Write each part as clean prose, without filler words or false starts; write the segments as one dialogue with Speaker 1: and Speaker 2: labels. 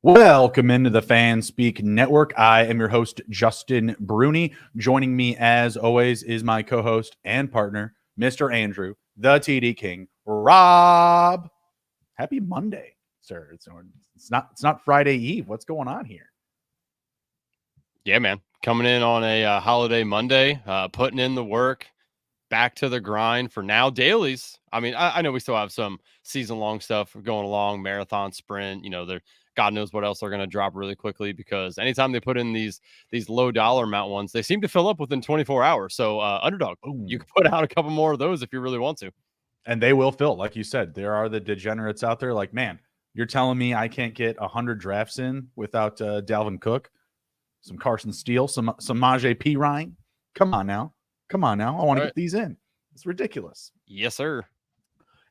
Speaker 1: Welcome into the Fan Speak Network. I am your host, Justin Bruni. Joining me, as always, is my co-host and partner, Mr. Andrew, the TD King, Rob. Happy Monday, sir. It's not Friday Eve. What's going on here?
Speaker 2: Yeah, man. Coming in on a holiday Monday, putting in the work, back to the grind for now. Dailies. I mean, I know we still have some season-long stuff going along, marathon, sprint. They're God knows what else they're going to drop really quickly because anytime they put in these low dollar amount ones, they seem to fill up within 24 hours. So Underdog, you can put out a couple more of those if you really want to.
Speaker 1: And they will fill, like you said. There are the degenerates out there. Like, man, you're telling me I can't get 100 drafts in without Dalvin Cook, some Carson Steele, some Majay P. Ryan. Come on now. I want to get these in. It's ridiculous.
Speaker 2: Yes, sir.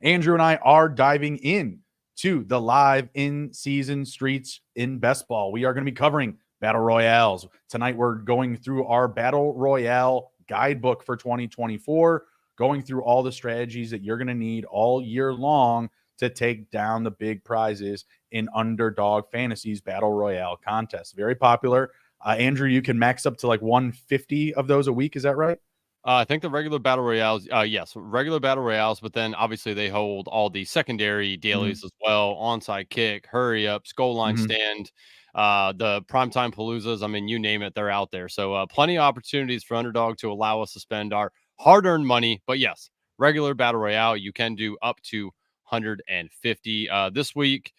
Speaker 1: Andrew and I are diving in to the live in-season streets in best ball. We are going to be covering Battle Royales. Tonight, we're going through our Battle Royale guidebook for 2024, going through all the strategies that you're going to need all year long to take down the big prizes in Underdog Fantasy's Battle Royale contest. Very popular. Andrew, you can max up to like 150 of those a week. Is that right?
Speaker 2: I think the regular battle royales, yes, regular battle royales, but then obviously they hold all the secondary dailies as well, onside kick, hurry ups, goal line stand, the primetime paloozas. I mean, you name it, they're out there. So plenty of opportunities for Underdog to allow us to spend our hard-earned money. But yes, regular battle royale, you can do up to 150 this week.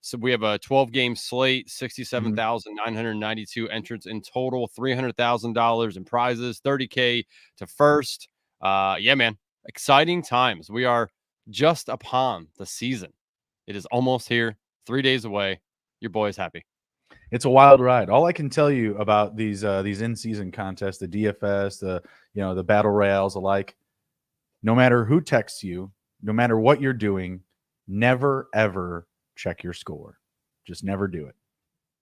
Speaker 2: So we have a 12-game slate, 67,992 entrants in total, $300,000 in prizes, 30K to first. Yeah, man, exciting times. We are just upon the season. It is almost here, 3 days away. Your boy is happy.
Speaker 1: It's a wild ride. All I can tell you about these in-season contests, the DFS, the battle royales alike, no matter who texts you, no matter what you're doing, never ever check your score. Just never do it.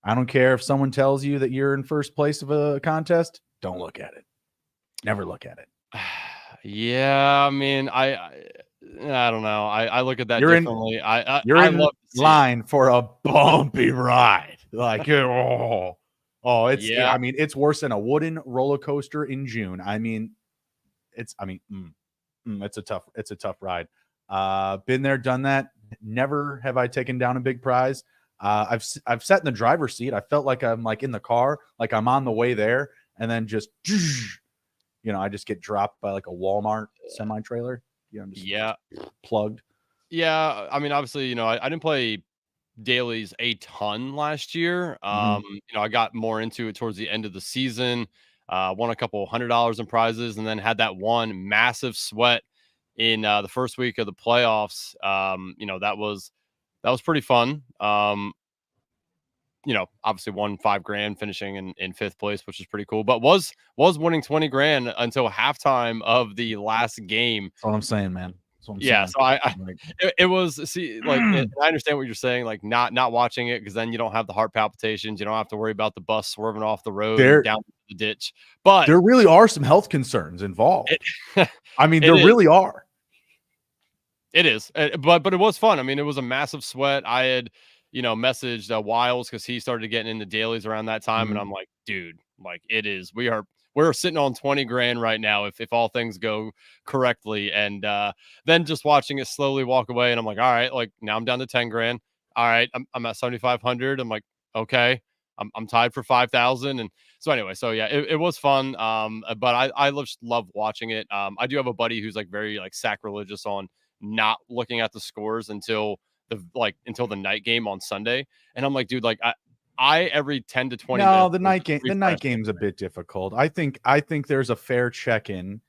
Speaker 1: I don't care if someone tells you that you're in first place of a contest. Don't look at it. Never look at it.
Speaker 2: Yeah, I mean, I don't know. I look at that
Speaker 1: You're
Speaker 2: differently.
Speaker 1: You're
Speaker 2: I
Speaker 1: in
Speaker 2: love
Speaker 1: line for a bumpy ride. Like, it's.
Speaker 2: Yeah.
Speaker 1: I mean, it's worse than a wooden roller coaster in June. I mean, it's a tough ride. Been there, done that. Never have I taken down a big prize. I've sat in the driver's seat. I felt like I'm like in the car, like I'm on the way there, and then just, I just get dropped by like a Walmart semi trailer. Just plugged.
Speaker 2: Yeah, I mean, obviously, I didn't play dailies a ton last year. I got more into it towards the end of the season. Won a couple $100 in prizes, and then had that one massive sweat in the first week of the playoffs. That was pretty fun. Obviously won $5,000, finishing in fifth place, which is pretty cool. But was winning 20 grand until halftime of the last game.
Speaker 1: That's what I'm saying, man.
Speaker 2: Yeah, so it was I understand what you're saying, like not watching it because then you don't have the heart palpitations, you don't have to worry about the bus swerving off the road and down the ditch. But
Speaker 1: there really are some health concerns involved. I mean, there really are.
Speaker 2: It is, but it was fun. I mean, it was a massive sweat. I had, messaged Wiles because he started getting into dailies around that time, and I'm like, dude, like it is. We're sitting on 20 grand right now if all things go correctly, and then just watching it slowly walk away, and I'm like, all right, like now I'm down to 10 grand. All right, I'm at 7,500. I'm like, okay, I'm tied for 5,000, and so anyway, so yeah, it was fun. But I love watching it. I do have a buddy who's like very like sacrilegious on not looking at the scores until the night game on Sunday. And I'm like, dude, like I every 10 to 20 minutes.
Speaker 1: No, the night game's a bit difficult. I think there's a fair check-in,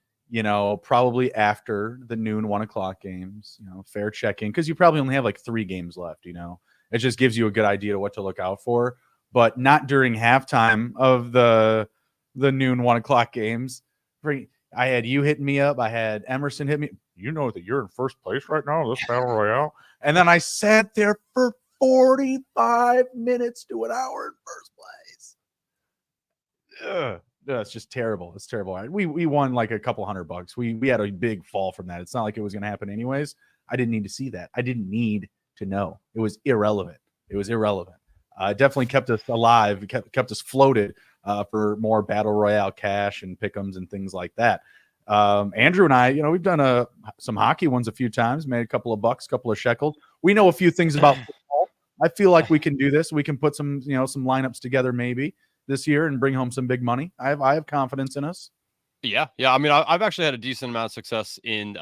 Speaker 1: probably after the noon 1:00 games, fair check-in, because you probably only have like 3 games left, it just gives you a good idea of what to look out for, but not during halftime of the noon 1:00 games. I had you hitting me up. I had Emerson hit me. You know that you're in first place right now, this Battle Royale. And then I sat there for 45 minutes to an hour in first place. It's just terrible. It's terrible. We won like a couple $100. We had a big fall from that. It's not like it was going to happen anyways. I didn't need to see that. I didn't need to know. It was irrelevant. Definitely kept us alive, kept us floated for more Battle Royale cash and pick'ems and things like that. Andrew and I, we've done some hockey ones a few times, made a couple of bucks, couple of shekels. We know a few things about football. I feel like we can do this. We can put some lineups together maybe this year and bring home some big money. I have confidence in us.
Speaker 2: Yeah. I mean, I've actually had a decent amount of success in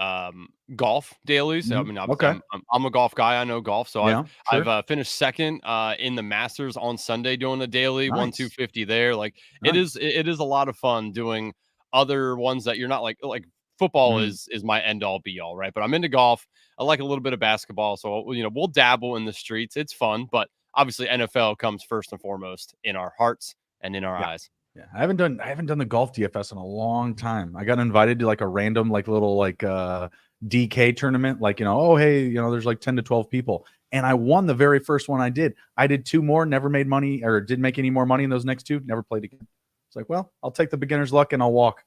Speaker 2: golf dailies.
Speaker 1: Mm-hmm.
Speaker 2: I mean, obviously, I'm a golf guy. I know golf, so I've finished second in the Masters on Sunday doing a daily.
Speaker 1: Nice.
Speaker 2: 1-250 there. Like it is a lot of fun doing other ones that you're not like football is my end all be all, right? But I'm into golf. I like a little bit of basketball, so we'll dabble in the streets. It's fun, but obviously NFL comes first and foremost in our hearts and in our eyes.
Speaker 1: Yeah, I haven't done the golf DFS in a long time. I got invited to like a random little DK tournament, oh hey, there's like 10 to 12 people, and I won the very first one I did. I did two more, never made money or didn't make any more money in those next two, never played again. It's like, well, I'll take the beginner's luck and I'll walk.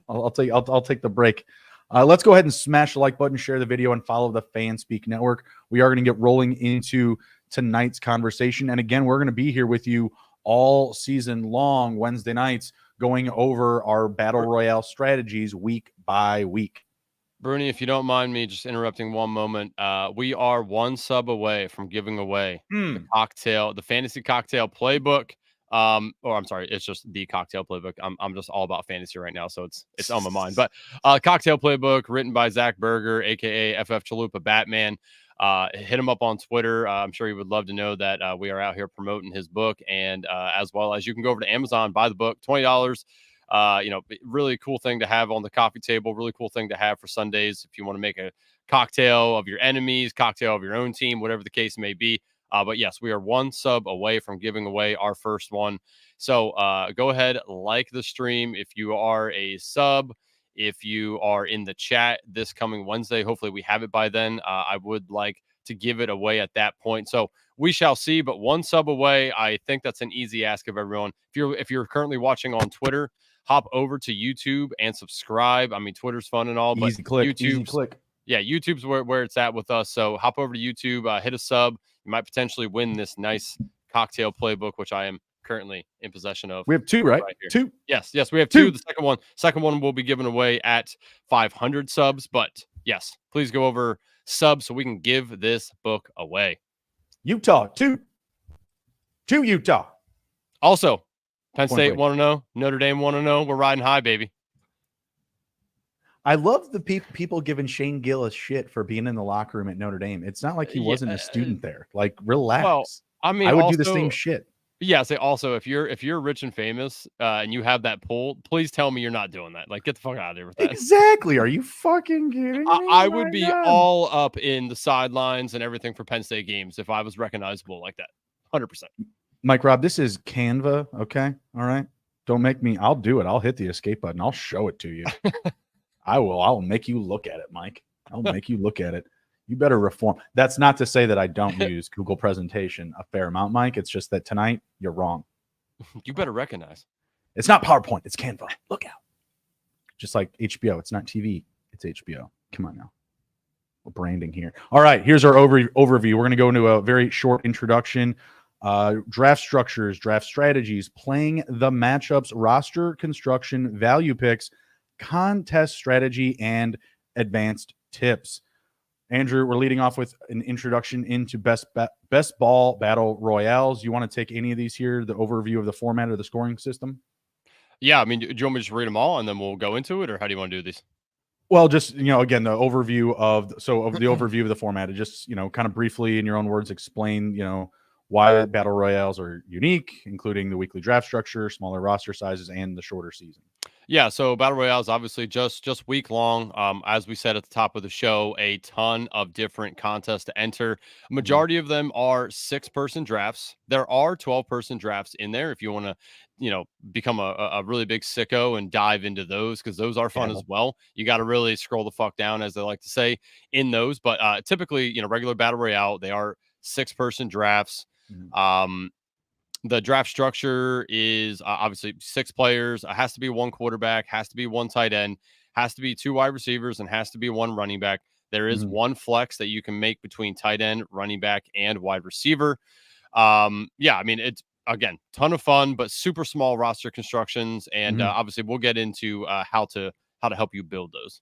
Speaker 1: I'll take the break. Let's go ahead and smash the like button, share the video, and follow the FanSpeak Network. We are going to get rolling into tonight's conversation, and again, we're going to be here with you all season long, Wednesday nights, going over our Battle Royale strategies week by week.
Speaker 2: Bruni, if you don't mind me just interrupting one moment, we are one sub away from giving away the fantasy cocktail playbook. I'm sorry, it's just the cocktail playbook. I'm just all about fantasy right now, so it's on my mind. But cocktail playbook written by Zach Berger, aka FF Chalupa Batman. Hit him up on Twitter. I'm sure he would love to know that we are out here promoting his book, and as well as you can go over to Amazon, buy the book, $20. Really cool thing to have on the coffee table. Really cool thing to have for Sundays if you want to make a cocktail of your enemies, cocktail of your own team, whatever the case may be. But yes, we are one sub away from giving away our first one. So go ahead, like the stream if you are a sub. If you are in the chat this coming Wednesday, hopefully we have it by then. I would like to give it away at that point. So we shall see, but one sub away. I think that's an easy ask of everyone. If you're currently watching on Twitter, hop over to YouTube and subscribe. I mean, Twitter's fun and all, but
Speaker 1: easy click.
Speaker 2: Yeah, YouTube's where it's at with us. So hop over to YouTube, hit a sub. You might potentially win this nice cocktail playbook, which I am currently in possession of.
Speaker 1: We have two, right? Two.
Speaker 2: Yes, we have two. The second one will be given away at 500 subs. But yes, please go over sub so we can give this book away.
Speaker 1: Utah, two Utah.
Speaker 2: Also, Penn State 1-0, Notre Dame 1-0. We're riding high, baby.
Speaker 1: I love the people giving Shane Gillis shit for being in the locker room at Notre Dame. It's not like he wasn't a student there. Like, relax.
Speaker 2: Well, I mean,
Speaker 1: I would do the same shit.
Speaker 2: Yeah, say also if you're rich and famous and you have that pull, please tell me you're not doing that. Like, get the fuck out of there with that.
Speaker 1: Exactly. Are you fucking kidding me?
Speaker 2: I would be all up in the sidelines and everything for Penn State games if I was recognizable like that. 100%.
Speaker 1: Mike Rob, this is Canva. Okay. All right. Don't make me. I'll do it. I'll hit the escape button. I'll show it to you. I will. I'll make you look at it, Mike. I'll make you look at it. You better reform. That's not to say that I don't use Google Presentation a fair amount, Mike. It's just that tonight you're wrong.
Speaker 2: You better recognize.
Speaker 1: It's not PowerPoint. It's Canva. Look out. Just like HBO. It's not TV. It's HBO. Come on now. We're branding here. All right. Here's our overview. We're going to go into a very short introduction. Draft structures, draft strategies, playing the matchups, roster construction, value picks, contest strategy, and advanced tips. Andrew, we're leading off with an introduction into best ball battle royales. You want to take any of these here, the overview of the format or the scoring system?
Speaker 2: Yeah, I mean, do you want me to just read them all and then we'll go into it, or how do you want to do these?
Speaker 1: Well, just, again, the overview of the overview of the format, just, kind of briefly in your own words, explain, why battle royales are unique, including the weekly draft structure, smaller roster sizes, and the shorter season.
Speaker 2: Yeah, so Battle Royale is obviously just week long. As we said at the top of the show, a ton of different contests to enter. A majority of them are 6-person drafts. There are 12-person drafts in there if you want to, become a really big sicko and dive into those, because those are fun as well. You got to really scroll the fuck down, as they like to say, in those. But typically, regular Battle Royale, they are 6-person drafts. The draft structure is obviously 6 players. Has to be 1 quarterback, has to be 1 tight end, has to be 2 wide receivers, and has to be 1 running back. There is 1 flex that you can make between tight end, running back, and wide receiver. Yeah, I mean, it's again ton of fun, but super small roster constructions, and obviously we'll get into how to help you build those.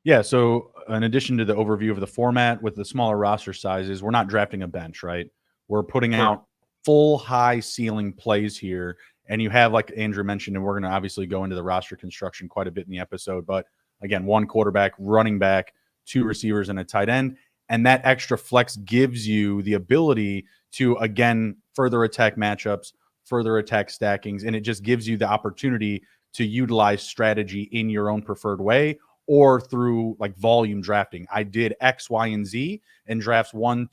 Speaker 1: Yeah, so in addition to the overview of the format with the smaller roster sizes, we're not drafting a bench, right? We're putting
Speaker 2: Correct.
Speaker 1: out full high ceiling plays here. And you have, like Andrew mentioned, and we're going to obviously go into the roster construction quite a bit in the episode. But again, one quarterback, running back, two receivers, and a tight end. And that extra flex gives you the ability to, again, further attack matchups, further attack stackings. And it just gives you the opportunity to utilize strategy in your own preferred way or through like volume drafting. I did X, Y, and Z in drafts 1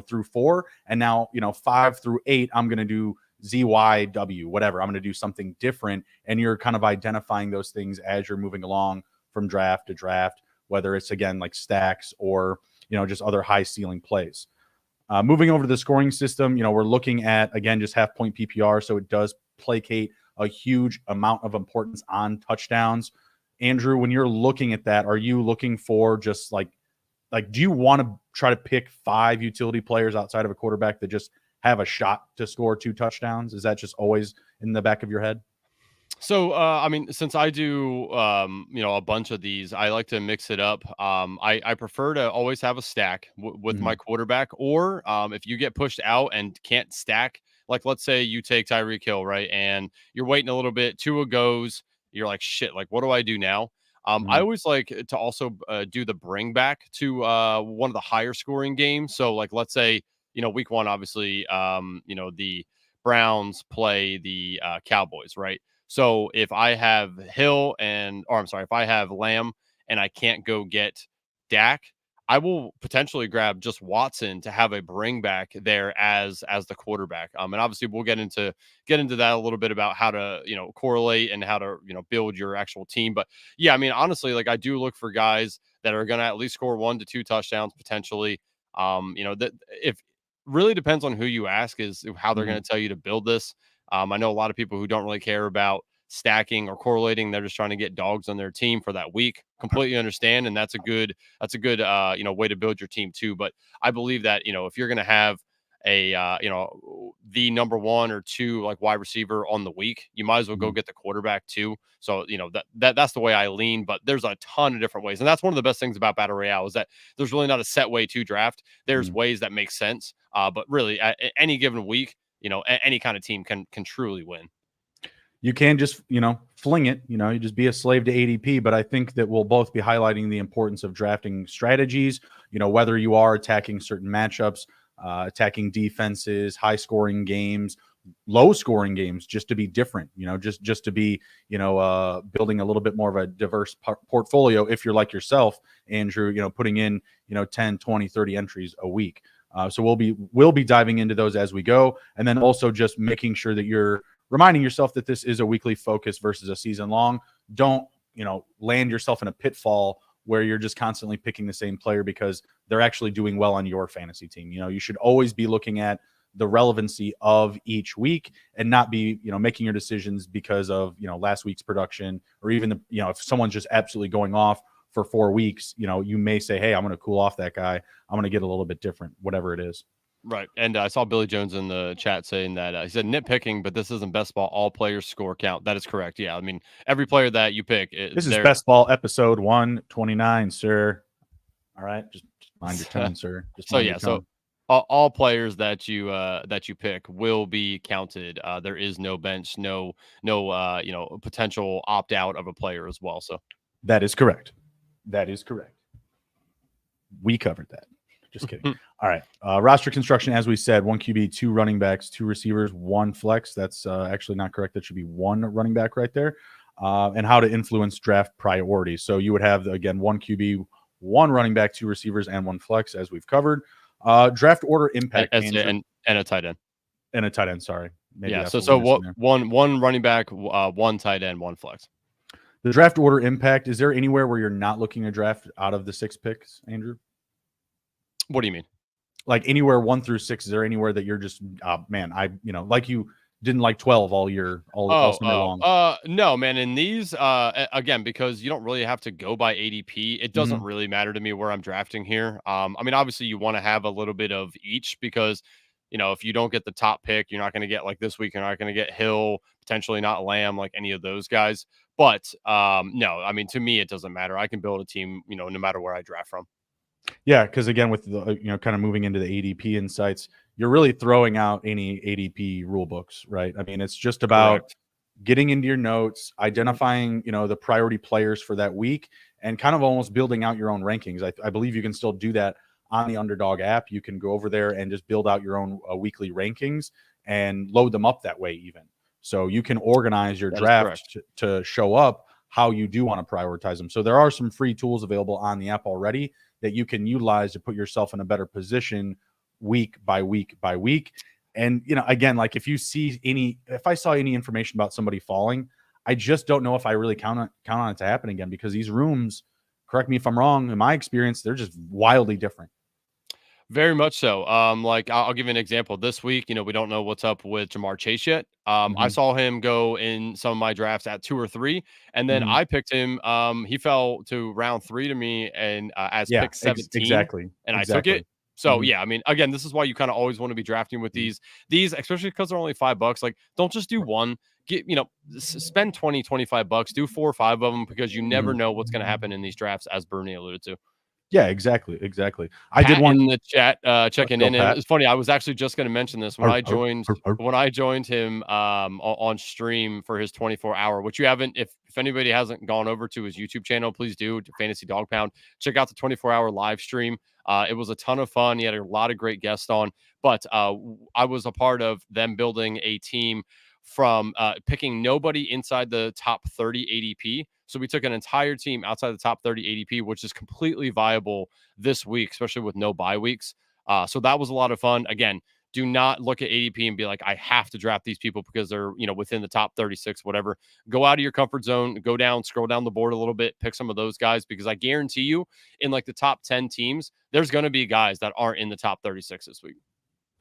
Speaker 1: through 4, and now 5 through 8 I'm going to do Z, Y, W, whatever. I'm going to do something different, and you're kind of identifying those things as you're moving along from draft to draft, whether it's again like stacks or just other high ceiling plays. Moving over to the scoring system, we're looking at again just half point PPR, so it does placate a huge amount of importance on touchdowns. Andrew, when you're looking at that, are you looking for just like do you want to try to pick 5 utility players outside of a quarterback that just have a shot to score 2 touchdowns? Is that just always in the back of your head?
Speaker 2: So, I mean, since I do, a bunch of these, I like to mix it up. I prefer to always have a stack with my
Speaker 1: Mhm.
Speaker 2: quarterback, or if you get pushed out and can't stack, like let's say you take Tyreek Hill, right, and you're waiting a little bit, Tua goes, you're like, shit, like what do I do now? I
Speaker 1: Mhm.
Speaker 2: always like to also do the bring back to one of the higher scoring games. So, like, let's say week 1, obviously, the Browns play the Cowboys, right? So if I have if I have Lamb and I can't go get Dak, I will potentially grab just Watson to have a bring back there as the quarterback. And obviously we'll get into that a little bit about how to correlate and how to build your actual team. But yeah, I mean honestly, like I do look for guys that are going to at least score 1 to 2 touchdowns potentially. That if really depends on who you ask is how they're
Speaker 1: Mhm.
Speaker 2: going to tell you to build this. I know a lot of people who don't really care about stacking or correlating. They're just trying to get dogs on their team for that week. Completely understand, and that's a good way to build your team too. But I believe that if you're going to have a the number 1 or 2 like wide receiver on the week, you might as well go
Speaker 1: Mhm.
Speaker 2: get the quarterback too. So that's the way I lean. But there's a ton of different ways, and that's one of the best things about Battle Royale is that there's really not a set way to draft. There's
Speaker 1: Mhm.
Speaker 2: ways that make sense. But really, at any given week, any kind of team can truly win.
Speaker 1: You can just, fling it, you just be a slave to ADP. But I think that we'll both be highlighting the importance of drafting strategies, whether you are attacking certain matchups, attacking defenses, high scoring games, low scoring games, just to be different, just to be, building a little bit more of a diverse portfolio. If you're like yourself, Andrew, putting in, 10, 20, 30 entries a week. So we'll be diving into those as we go. And then also just making sure that you're reminding yourself that this is a weekly focus versus a season long. Don't, land yourself in a pitfall where you're just constantly picking the same player because they're actually doing well on your fantasy team. You should always be looking at the relevancy of each week and not be, making your decisions because of, last week's production or even if someone's just absolutely going off for 4 weeks, you may say, hey, I'm going to cool off that guy. I'm going to get a little bit different, whatever it is.
Speaker 2: Right. And I saw Billy Jones in the chat saying that he said nitpicking, but this isn't best ball. All players score count. That is correct. Yeah. I mean, every player that you pick,
Speaker 1: This is
Speaker 2: they're
Speaker 1: best ball episode 129, sir. All right, just mind your tone, sir. Just
Speaker 2: so
Speaker 1: mind your
Speaker 2: yeah. So
Speaker 1: tone.
Speaker 2: all players that you pick will be counted. There is no bench, no potential opt out of a player as well. So
Speaker 1: That is correct. That is correct. We covered that. Just kidding. All right. Roster construction, as we said, 1 QB, 2 running backs, 2 receivers, 1 flex. That's actually not correct. That should be 1 running back right there. And how to influence draft priorities. So you would have, again, 1 QB, 1 running back, 2 receivers, and 1 flex, as we've covered. Draft order
Speaker 2: and
Speaker 1: impact,
Speaker 2: and,
Speaker 1: Andrew,
Speaker 2: and a tight end.
Speaker 1: and a tight end. Sorry. Maybe
Speaker 2: Yeah.
Speaker 1: that's
Speaker 2: So
Speaker 1: what we're
Speaker 2: so
Speaker 1: missing
Speaker 2: what
Speaker 1: there.
Speaker 2: one running back, 1 tight end, 1 flex.
Speaker 1: The draft order impact, is there anywhere where you're not looking to draft out of the 6 picks, Andrew?
Speaker 2: What do you mean?
Speaker 1: Like anywhere 1 through 6, is there anywhere that you're just, man, like you didn't like 12 all year, all
Speaker 2: Oh,
Speaker 1: summer long?
Speaker 2: no, man. In these, again, because you don't really have to go by ADP, it doesn't
Speaker 1: Mhm.
Speaker 2: really matter to me where I'm drafting here. I mean, obviously, you want to have a little bit of each because if you don't get the top pick, you're not going to get like this week. You're not going to get Hill, potentially not Lamb, like any of those guys. But no, I mean, to me, it doesn't matter. I can build a team, no matter where I draft from.
Speaker 1: Yeah, because again, with the kind of moving into the ADP insights, you're really throwing out any ADP rule books, right? I mean, it's just about
Speaker 2: Correct.
Speaker 1: getting into your notes, identifying the priority players for that week, and kind of almost building out your own rankings. I believe you can still do that on the Underdog app. You can go over there and just build out your own weekly rankings and load them up that way, even. So you can organize your
Speaker 2: That is correct.
Speaker 1: draft to show up how you do want to prioritize them. So there are some free tools available on the app already that you can utilize to put yourself in a better position week by week by week. And again, like if I saw any information about somebody falling, I just don't know if I really count on it to happen again, because these rooms, correct me if I'm wrong, in my experience, they're just wildly different.
Speaker 2: Very much so. Like I'll give you an example. This week, we don't know what's up with Jamar Chase yet. I
Speaker 1: Mm-hmm.
Speaker 2: saw him go in some of my drafts at 2 or 3, and then
Speaker 1: Mm-hmm.
Speaker 2: I picked him. He fell to round 3 to me, and as
Speaker 1: Yeah,
Speaker 2: pick 17,
Speaker 1: exactly.
Speaker 2: and I took it.
Speaker 1: Exactly.
Speaker 2: So
Speaker 1: Mm-hmm.
Speaker 2: yeah, I mean, again, this is why you kind of always want to be drafting with these, especially because they're only $5. Like, don't just do one. Spend 20-25 bucks. Do 4 or 5 of them, because you never
Speaker 1: Mm-hmm.
Speaker 2: know what's going to happen in these drafts, as Bruni alluded to.
Speaker 1: Yeah, exactly. I did
Speaker 2: Pat in
Speaker 1: one.
Speaker 2: the chat,
Speaker 1: Let's
Speaker 2: checking
Speaker 1: go,
Speaker 2: in, and
Speaker 1: Pat.
Speaker 2: it's funny. I was actually just going to mention this when
Speaker 1: Arr,
Speaker 2: I
Speaker 1: arr,
Speaker 2: joined
Speaker 1: arr, arr.
Speaker 2: when I joined him on stream for his 24-hour. Which you haven't, if anybody hasn't gone over to his YouTube channel, please do, to Fantasy Dog Pound. Check out the 24-hour live stream. It was a ton of fun. He had a lot of great guests on, but I was a part of them building a team from picking nobody inside the top 30 ADP. So we took an entire team outside the top 30 ADP, which is completely viable this week, especially with no bye weeks. So that was a lot of fun. Again, do not look at ADP and be like, I have to draft these people because they're, within the top 36, whatever. Go out of your comfort zone, go down, scroll down the board a little bit, pick some of those guys, because I guarantee you in like the top 10 teams, there's going to be guys that aren't in the top 36 this week.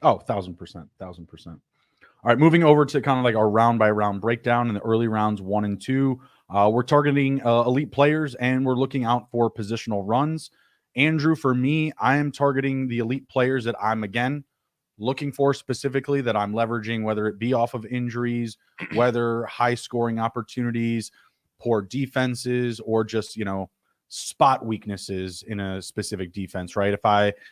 Speaker 1: Oh, 1,000%. 1,000%. All right, moving over to kind of like our round by round breakdown in the early rounds 1 and 2. We're targeting elite players, and we're looking out for positional runs. Andrew, for me, I am targeting the elite players that I'm, again, looking for specifically, that I'm leveraging, whether it be off of injuries, whether high scoring opportunities, poor defenses, or just, spot weaknesses in a specific defense, right?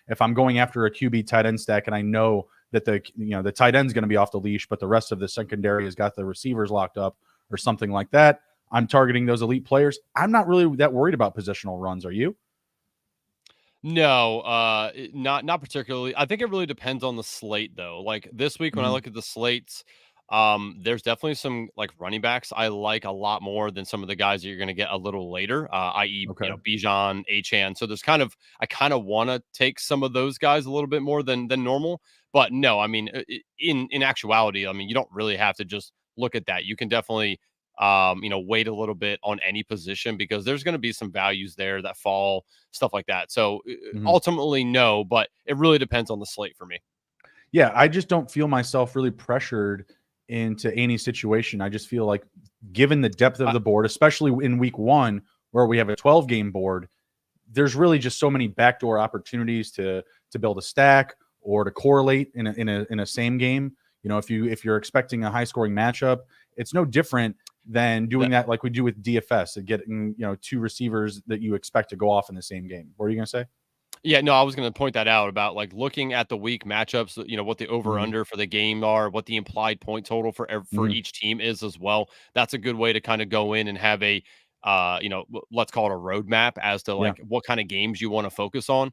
Speaker 1: If I'm going after a QB tight end stack and I know that the tight end's going to be off the leash, but the rest of the secondary has got the receivers locked up or something like that, I'm targeting those elite players. I'm not really that worried about positional runs. Are you?
Speaker 2: No, not particularly. I think it really depends on the slate, though. Like this week, when I
Speaker 1: Mm-hmm.
Speaker 2: look at the slates, there's definitely some like running backs I like a lot more than some of the guys that you're going to get a little later, i.e.,
Speaker 1: Okay.
Speaker 2: Bijan, Achan. So I kind of want to take some of those guys a little bit more than normal. But no, I mean, in actuality, I mean, you don't really have to just look at that. You can definitely wait a little bit on any position, because there's going to be some values there that fall, stuff like that. So
Speaker 1: Mm-hmm.
Speaker 2: ultimately, no, but it really depends on the slate for me.
Speaker 1: Yeah, I just don't feel myself really pressured into any situation. I just feel like, given the depth of
Speaker 2: I,
Speaker 1: the board, especially in week 1, where we have a 12 game board, there's really just so many backdoor opportunities to build a stack or to correlate in a same game. If you're expecting a high scoring matchup, it's no different than doing that like we do with DFS and getting 2 receivers that you expect to go off in the same game. What are you going to say?
Speaker 2: Yeah, no, I was going to point that out about like looking at the week matchups, what the over
Speaker 1: Mm-hmm.
Speaker 2: under for the game are, what the implied point total for
Speaker 1: Mm-hmm.
Speaker 2: each team is as well. That's a good way to kind of go in and have a let's call it a roadmap as to
Speaker 1: Yeah.
Speaker 2: like what kind of games you want to focus on.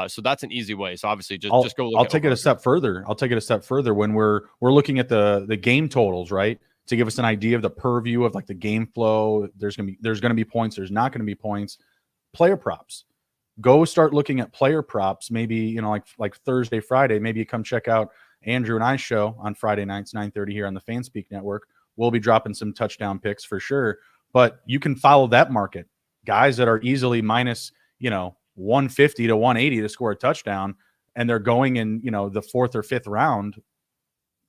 Speaker 2: So that's an easy way. So obviously just
Speaker 1: I'll
Speaker 2: go look
Speaker 1: I'll
Speaker 2: at
Speaker 1: take
Speaker 2: over
Speaker 1: it a
Speaker 2: under.
Speaker 1: step further. I'll take it a step further when we're looking at the game totals, right? To give us an idea of the purview of like the game flow. There's gonna be points. There's not gonna be points. Player props. Go start looking at player props. Maybe like Thursday, Friday. Maybe you come check out Andrew and I show on Friday nights 9:30 here on the FanSpeak Network. We'll be dropping some touchdown picks for sure. But you can follow that market. Guys that are easily minus 150 to 180 to score a touchdown, and they're going in the 4th or 5th round.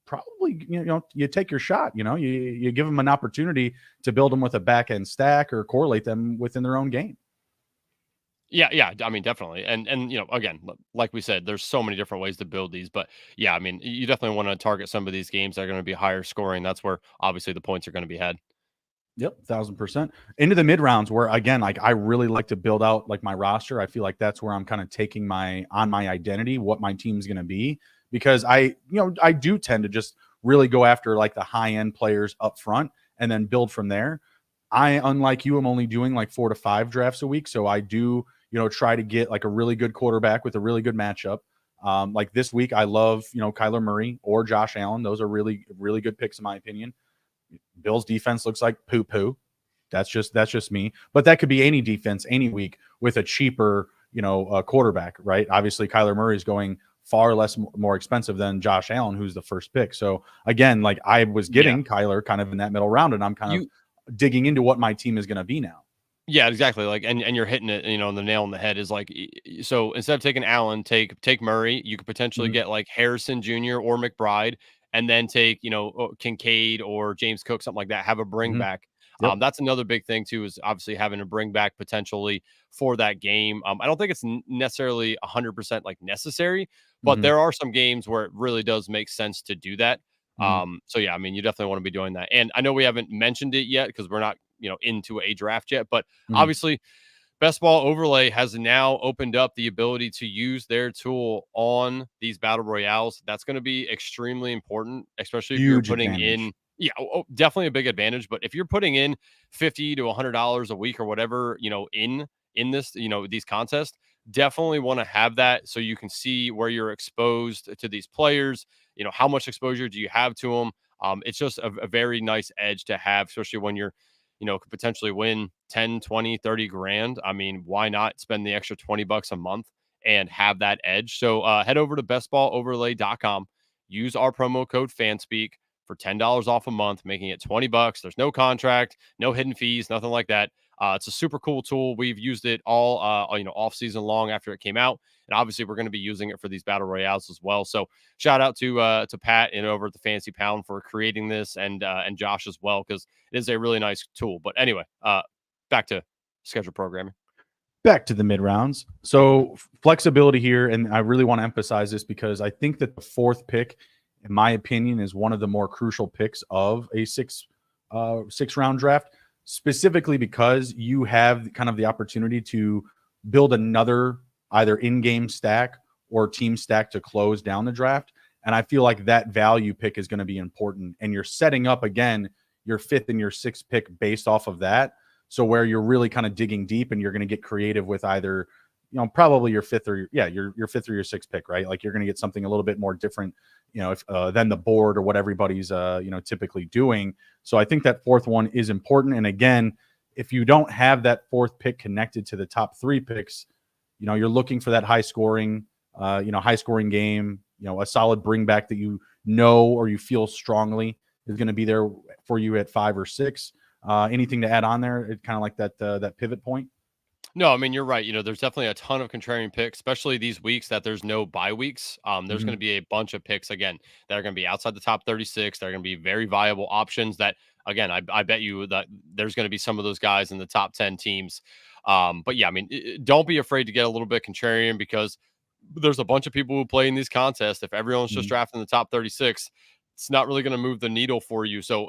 Speaker 1: Probably you take your shot. You give them an opportunity to build them with a back end stack or correlate them within their own game.
Speaker 2: Yeah. I mean, definitely. And again, like we said, there's so many different ways to build these, but yeah, I mean, you definitely want to target some of these games that are going to be higher scoring. That's where obviously the points are going to be had.
Speaker 1: Yep, 1000%. Into the mid rounds where again, like I really like to build out like my roster. I feel like that's where I'm kind of taking my identity, what my team's going to be, because I do tend to just really go after like the high end players up front and then build from there. I, unlike you, am only doing like 4 to 5 drafts a week, so I do try to get like a really good quarterback with a really good matchup. Like this week, I love Kyler Murray or Josh Allen. Those are really good picks in my opinion. Bills defense looks like poo poo. That's just me. But that could be any defense any week with a cheaper quarterback, right? Obviously, Kyler Murray is going far less more expensive than Josh Allen, who's the first pick. So again, like I was
Speaker 2: Yeah.
Speaker 1: getting Kyler kind of in that middle round, and I'm kind of
Speaker 2: You
Speaker 1: digging into what my team is going to be now.
Speaker 2: Yeah, exactly. Like, and you're hitting it, the nail on the head is like, so instead of taking Allen, take Murray. You could potentially
Speaker 1: Mhm.
Speaker 2: get like Harrison Jr. or McBride, and then take Kincaid or James Cook, something like that. Have a bring
Speaker 1: Mhm.
Speaker 2: back.
Speaker 1: Yep.
Speaker 2: That's another big thing too, is obviously having a bring back potentially for that game. I don't think it's necessarily 100% like necessary, but
Speaker 1: Mhm.
Speaker 2: there are some games where it really does make sense to do that.
Speaker 1: Mhm.
Speaker 2: So yeah, I mean, you definitely want to be doing that. And I know we haven't mentioned it yet because we're not into a draft yet, but
Speaker 1: Mhm.
Speaker 2: obviously, Best Ball Overlay has now opened up the ability to use their tool on these battle royales. That's going to be extremely important, especially if you're
Speaker 1: Huge
Speaker 2: putting
Speaker 1: advantage.
Speaker 2: in, yeah, definitely a big advantage. But if you're putting in $50 to $100 a week or whatever, in this, these contests, definitely want to have that so you can see where you're exposed to these players. How much exposure do you have to them? It's just a very nice edge to have, especially when you're could potentially win 10, 20, 30 grand. I mean, why not spend the extra $20 a month and have that edge? So head over to bestballoverlay.com, use our promo code FANSPEAK for $10 off a month, making it $20. There's no contract, no hidden fees, nothing like that. It's a super cool tool. We've used it all, off season long after it came out, and obviously we're going to be using it for these battle royales as well. So shout out to Pat and over at the Fancy Pound for creating this, and Josh as well, because it is a really nice tool. But anyway, back to schedule programming.
Speaker 1: Back to the mid rounds. So flexibility here, and I really want to emphasize this because I think that the fourth pick, in my opinion, is one of the more crucial picks of a six round draft, specifically because you have kind of the opportunity to build another either in game stack or team stack to close down the draft. And I feel like that value pick is going to be important. And you're setting up again your fifth and your sixth pick based off of that. So where you're really kind of digging deep and you're going to get creative with either, probably your fifth or your fifth or your sixth pick, right? Like you're going to get something a little bit more different, if than the board or what everybody's typically doing. So I think that fourth one is important. And again, if you don't have that fourth pick connected to the top three picks, you're looking for that high scoring game, a solid bring back that or you feel strongly is going to be there for you at 5 or 6. Anything to add on there? It kind of like that pivot point.
Speaker 2: No, I mean, you're right. There's definitely a ton of contrarian picks, especially these weeks that there's no bye weeks. There's going
Speaker 1: Mm-hmm.
Speaker 2: to be a bunch of picks again that are going to be outside the top 36. They're going to be very viable options that, again, I bet you that there's going to be some of those guys in the top 10 teams. But yeah, I mean, don't be afraid to get a little bit contrarian because there's a bunch of people who play in these contests. If everyone's just
Speaker 1: Mm-hmm.
Speaker 2: drafting the top 36, it's not really going to move the needle for you. So,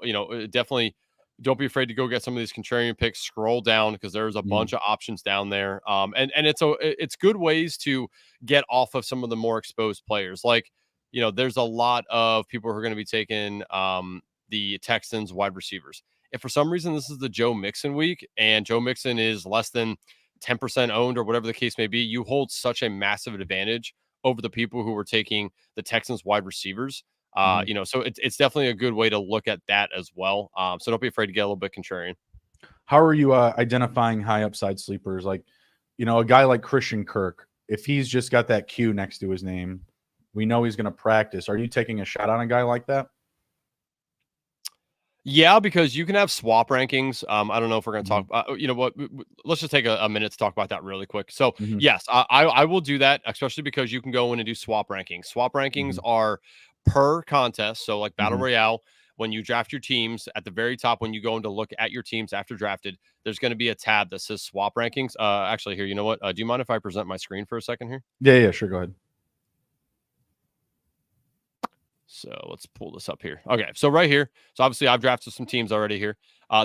Speaker 2: definitely don't be afraid to go get some of these contrarian picks. Scroll down because there's a
Speaker 1: Mm-hmm.
Speaker 2: bunch of options down there. And it's good ways to get off of some of the more exposed players. Like, there's a lot of people who are going to be taking the Texans wide receivers. If for some reason this is the Joe Mixon week and Joe Mixon is less than 10% owned or whatever the case may be, you hold such a massive advantage over the people who were taking the Texans wide receivers.
Speaker 1: Mm-hmm.
Speaker 2: So it's definitely a good way to look at that as well. So don't be afraid to get a little bit contrarian.
Speaker 1: How are you identifying high upside sleepers? Like, a guy like Christian Kirk, if he's just got that Q next to his name, we know he's going to practice. Are you taking a shot on a guy like that?
Speaker 2: Yeah, because you can have swap rankings. I don't know if we're going to
Speaker 1: Mm-hmm.
Speaker 2: talk. You know what? Let's just take a minute to talk about that really quick. So
Speaker 1: Mm-hmm.
Speaker 2: yes, I will do that, especially because you can go in and do swap rankings. Swap rankings
Speaker 1: Mm-hmm.
Speaker 2: are per contest. So like Battle
Speaker 1: Mm-hmm.
Speaker 2: Royale, when you draft your teams, at the very top, when you go in to look at your teams after drafted, there's going to be a tab that says swap rankings. Actually, here, you know what? Do you mind if I present my screen for a second here?
Speaker 1: Yeah, sure. Go ahead.
Speaker 2: So let's pull this up here. Okay, so right here, so obviously I've drafted some teams already here.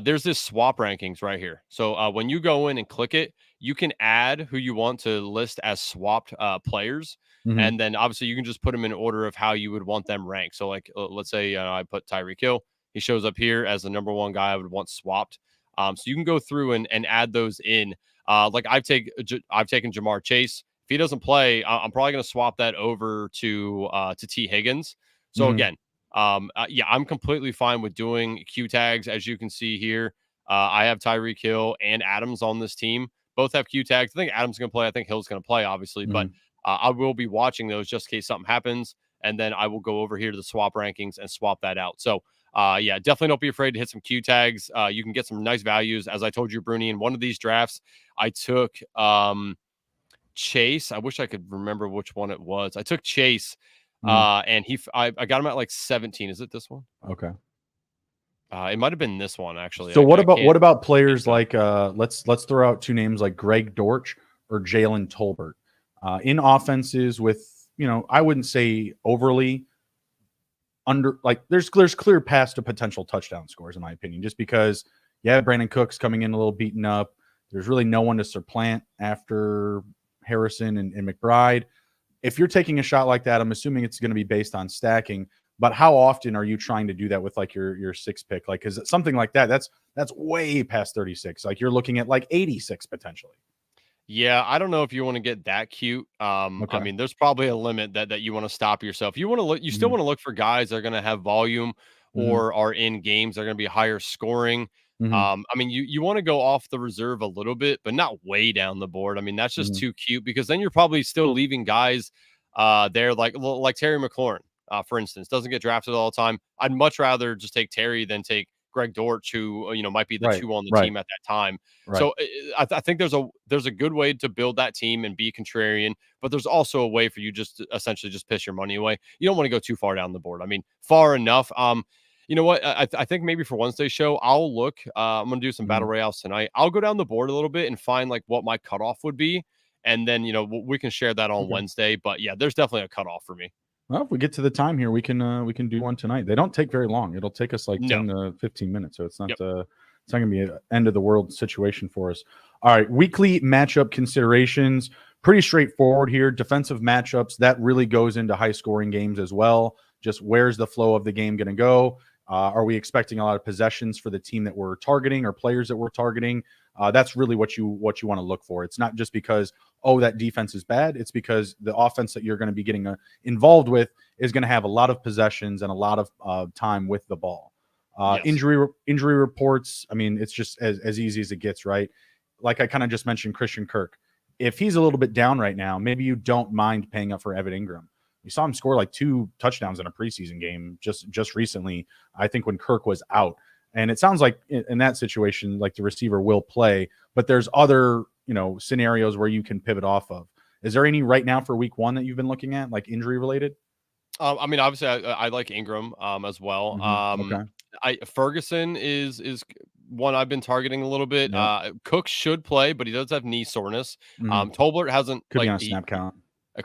Speaker 2: There's this swap rankings right here. So when you go in and click it, you can add who you want to list as swapped players. And then obviously you can just put them in order of how you would want them ranked. So like, let's say I put Tyreek Hill. He shows up here as the number one guy I would want swapped. So you can go through and add those in. Like I've taken Jamar Chase. If he doesn't play, I'm probably going to swap that over to T. Higgins. So again, yeah, I'm completely fine with doing Q tags. As you can see here, I have Tyreek Hill and Adams on this team. Both have Q tags. I think Adams is going to play. I think Hill's going to play, obviously, but I will be watching those just in case something happens. And then I will go over here to the swap rankings and swap that out. So, yeah, definitely don't be afraid to hit some Q tags. You can get some nice values. As I told you, Bruni, in one of these drafts, I took Chase. I wish I could remember which one it was. I took Chase. And I got him at like 17. Is it this one?
Speaker 1: Okay.
Speaker 2: It might have been this one actually.
Speaker 1: So what about players like let's throw out two names like Greg Dortch or Jalen Tolbert in offenses with, you know, I wouldn't say overly under, like there's clear paths to potential touchdown scores in my opinion, just because Brandon Cooks coming in a little beaten up. There's really no one to supplant after Harrison and McBride. If you're taking a shot like that, I'm assuming it's going to be based on stacking. But how often are you trying to do that with like your sixth pick? Like, because something like that's way past 36. Like you're looking at like 86 potentially.
Speaker 2: Yeah, I don't know if you want to get that cute.
Speaker 1: Okay.
Speaker 2: I mean, there's probably a limit that you want to stop yourself. You want to look. You still want to look for guys that are going to have volume or are in games that are going to be higher scoring. I mean, you want to go off the reserve a little bit, but not way down the board. I mean, that's just too cute because then you're probably still leaving guys there like Terry McLaurin, for instance, doesn't get drafted all the time. I'd much rather just take Terry than take Greg Dortch, who might be the two on the team at that time. Right. So I think there's a good way to build that team and be contrarian, but there's also a way for you just to essentially just piss your money away. You don't want to go too far down the board. I mean, far enough. You know what? I think maybe for Wednesday's show, I'll look. I'm going to do some battle royales tonight. I'll go down the board a little bit and find like what my cutoff would be. And then, we can share that on Wednesday. But yeah, there's definitely a cutoff for me.
Speaker 1: Well, if we get to the time here, we can do one tonight. They don't take very long. It'll take us like 10 to 15 minutes. So it's not it's not going to be an end of the world situation for us. All right. Weekly matchup considerations. Pretty straightforward here. Defensive matchups, that really goes into high scoring games as well. Just where's the flow of the game going to go? Are we expecting a lot of possessions for the team that we're targeting or players that we're targeting? That's really what you want to look for. It's not just because, that defense is bad. It's because the offense that you're going to be getting involved with is going to have a lot of possessions and a lot of time with the ball. Injury reports, I mean, it's just as easy as it gets, right? Like I kind of just mentioned Christian Kirk. If he's a little bit down right now, maybe you don't mind paying up for Evan Ingram. We saw him score like 2 touchdowns in a preseason game just recently, I think when Kirk was out. And it sounds like in that situation, like the receiver will play, but there's other, scenarios where you can pivot off of. Is there any right now for week 1 that you've been looking at, like injury related?
Speaker 2: I mean, obviously I like Ingram as well.
Speaker 1: Okay.
Speaker 2: Ferguson is one I've been targeting a little bit. Yep. Cook should play, but he does have knee soreness. Tolbert hasn't
Speaker 1: could be on a snap count.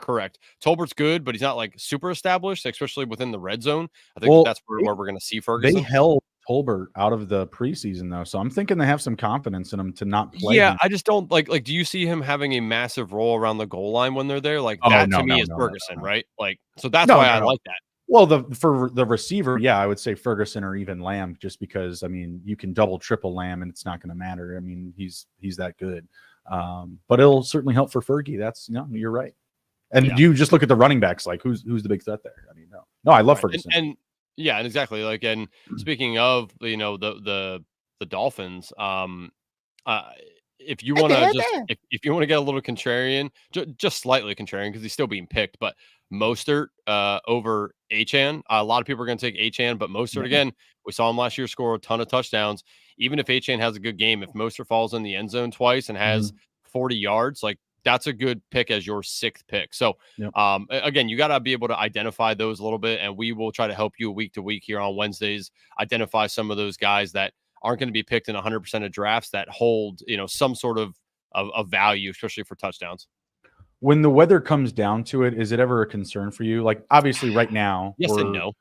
Speaker 2: Correct. Tolbert's good, but he's not like super established, especially within the red zone. I think that's where we're going to see Ferguson.
Speaker 1: They held Tolbert out of the preseason though, so I'm thinking they have some confidence in him to not play.
Speaker 2: Yeah,
Speaker 1: him.
Speaker 2: I just don't like. Do you see him having a massive role around the goal line when they're there? Like that to me is Ferguson, right? Like, so that's why I like that.
Speaker 1: Well, for the receiver, I would say Ferguson or even Lamb, just because I mean you can double, triple Lamb, and it's not going to matter. I mean he's that good, but it'll certainly help for Fergie. That's you're right. And you just look at the running backs, like who's the big threat there? I mean, no, I love Ferguson.
Speaker 2: And exactly. Like, and speaking of, the Dolphins, if you want to if you want to get a little contrarian, just slightly contrarian because he's still being picked, but Mostert over Achane. A lot of people are going to take Achane, but Mostert again, we saw him last year score a ton of touchdowns. Even if Achane has a good game, if Mostert falls in the end zone twice and has 40 yards, like that's a good pick as your 6th pick. So,
Speaker 1: Yep.
Speaker 2: again, you got to be able to identify those a little bit, and we will try to help you week to week here on Wednesdays. Identify some of those guys that aren't going to be picked in 100% of drafts that hold, some sort of value, especially for touchdowns.
Speaker 1: When the weather comes down to it, is it ever a concern for you? Like, obviously, right now,
Speaker 2: Yes and no.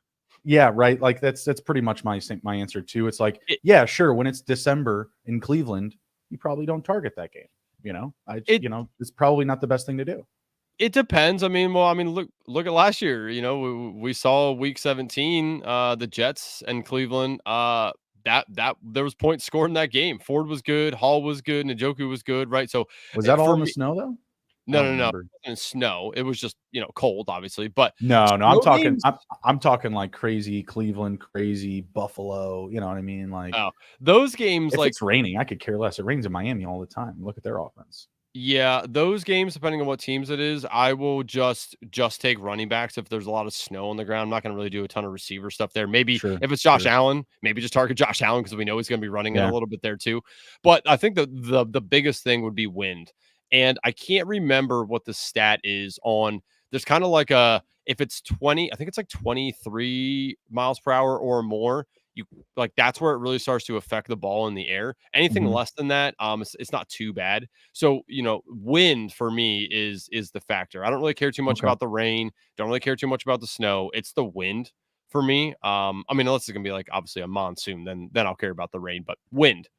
Speaker 1: yeah, right. Like that's pretty much my answer too. It's like,
Speaker 2: It,
Speaker 1: yeah, sure. When it's December in Cleveland, you probably don't target that game.
Speaker 2: it
Speaker 1: It's probably not the best thing to do.
Speaker 2: It depends. Look at last year. We saw week 17, the Jets and Cleveland. That there was points scored in that game. Ford was good, Hall was good, Njoku was good, right? So
Speaker 1: Was that all
Speaker 2: for
Speaker 1: in the
Speaker 2: me,
Speaker 1: snow though? I
Speaker 2: no,
Speaker 1: don't
Speaker 2: no, no,
Speaker 1: remember.
Speaker 2: and snow. It was just cold, obviously, but
Speaker 1: No, no, I'm
Speaker 2: snow
Speaker 1: talking.
Speaker 2: games.
Speaker 1: I'm talking like crazy Cleveland, crazy Buffalo. You know what I mean? Like,
Speaker 2: Oh, those games,
Speaker 1: if
Speaker 2: like,
Speaker 1: it's raining, I could care less. It rains in Miami all the time. Look at their offense.
Speaker 2: yeah, those games, depending on what teams it is, I will just take running backs if there's a lot of snow on the ground. I'm not going to really do a ton of receiver stuff there. Maybe
Speaker 1: Sure,
Speaker 2: if it's Josh
Speaker 1: sure.
Speaker 2: Allen, maybe just target Josh Allen because we know he's going to be running it a
Speaker 1: Yeah.
Speaker 2: little bit there too. But I think the biggest thing would be wind, and I can't remember what the stat is on. There's kind of like if it's 20, I think it's like 23 miles per hour or more. You like that's where it really starts to affect the ball in the air. Anything
Speaker 1: Mhm.
Speaker 2: less than that, it's not too bad. So, wind for me is the factor. I don't really care too much
Speaker 1: Okay.
Speaker 2: about the rain. Don't really care too much about the snow. It's the wind for me. Unless it's gonna be like obviously a monsoon, then I'll care about the rain. But wind.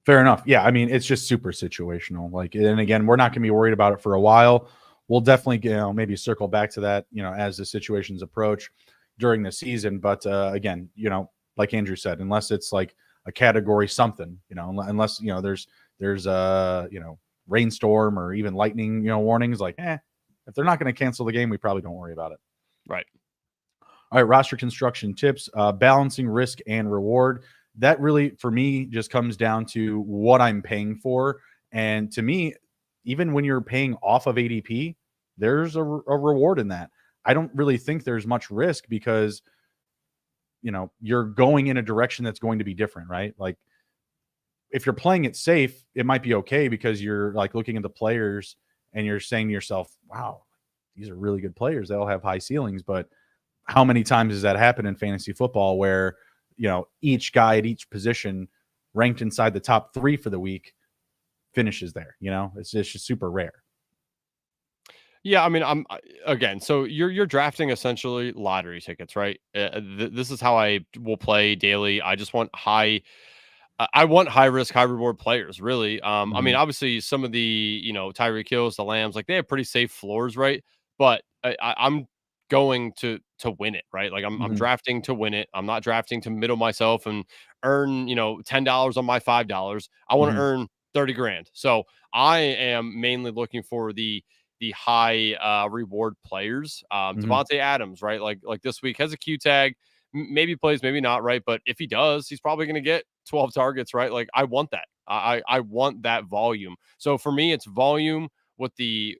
Speaker 1: Fair enough. Yeah, I mean, it's just super situational. Like, and again, we're not going to be worried about it for a while. We'll definitely, maybe circle back to that, as the situations approach during the season. But again, like Andrew said, unless it's like a category something, unless there's a rainstorm or even lightning, warnings. Like, if they're not going to cancel the game, we probably don't worry about it.
Speaker 2: Right.
Speaker 1: All right, roster construction tips, balancing risk and reward. That really, for me, just comes down to what I'm paying for. And to me, even when you're paying off of ADP, there's a reward in that. I don't really think there's much risk because, you're going in a direction that's going to be different, right? Like, if you're playing it safe, it might be okay because you're like looking at the players and you're saying to yourself, wow, these are really good players. They'll have high ceilings. But how many times does that happen in fantasy football where, each guy at each position ranked inside the top 3 for the week finishes there? It's just super rare.
Speaker 2: Yeah, again. So you're drafting essentially lottery tickets, right? This is how I will play daily. I just want I want high risk, high reward players, really.
Speaker 1: Mhm.
Speaker 2: Obviously, some of the Tyreek Hills, the Lambs, like they have pretty safe floors, right? But I'm going to win it, right? Like I'm
Speaker 1: Mhm.
Speaker 2: drafting to win it. I'm not drafting to middle myself and earn $10 on my $5. I want to
Speaker 1: Mhm.
Speaker 2: earn 30 grand. So I am mainly looking for the high reward players.
Speaker 1: Mhm.
Speaker 2: Devontae Adams, right? Like this week has a Q tag. Maybe plays, maybe not, right? But if he does, he's probably going to get 12 targets, right? Like I want that. I want that volume. So for me, it's volume with the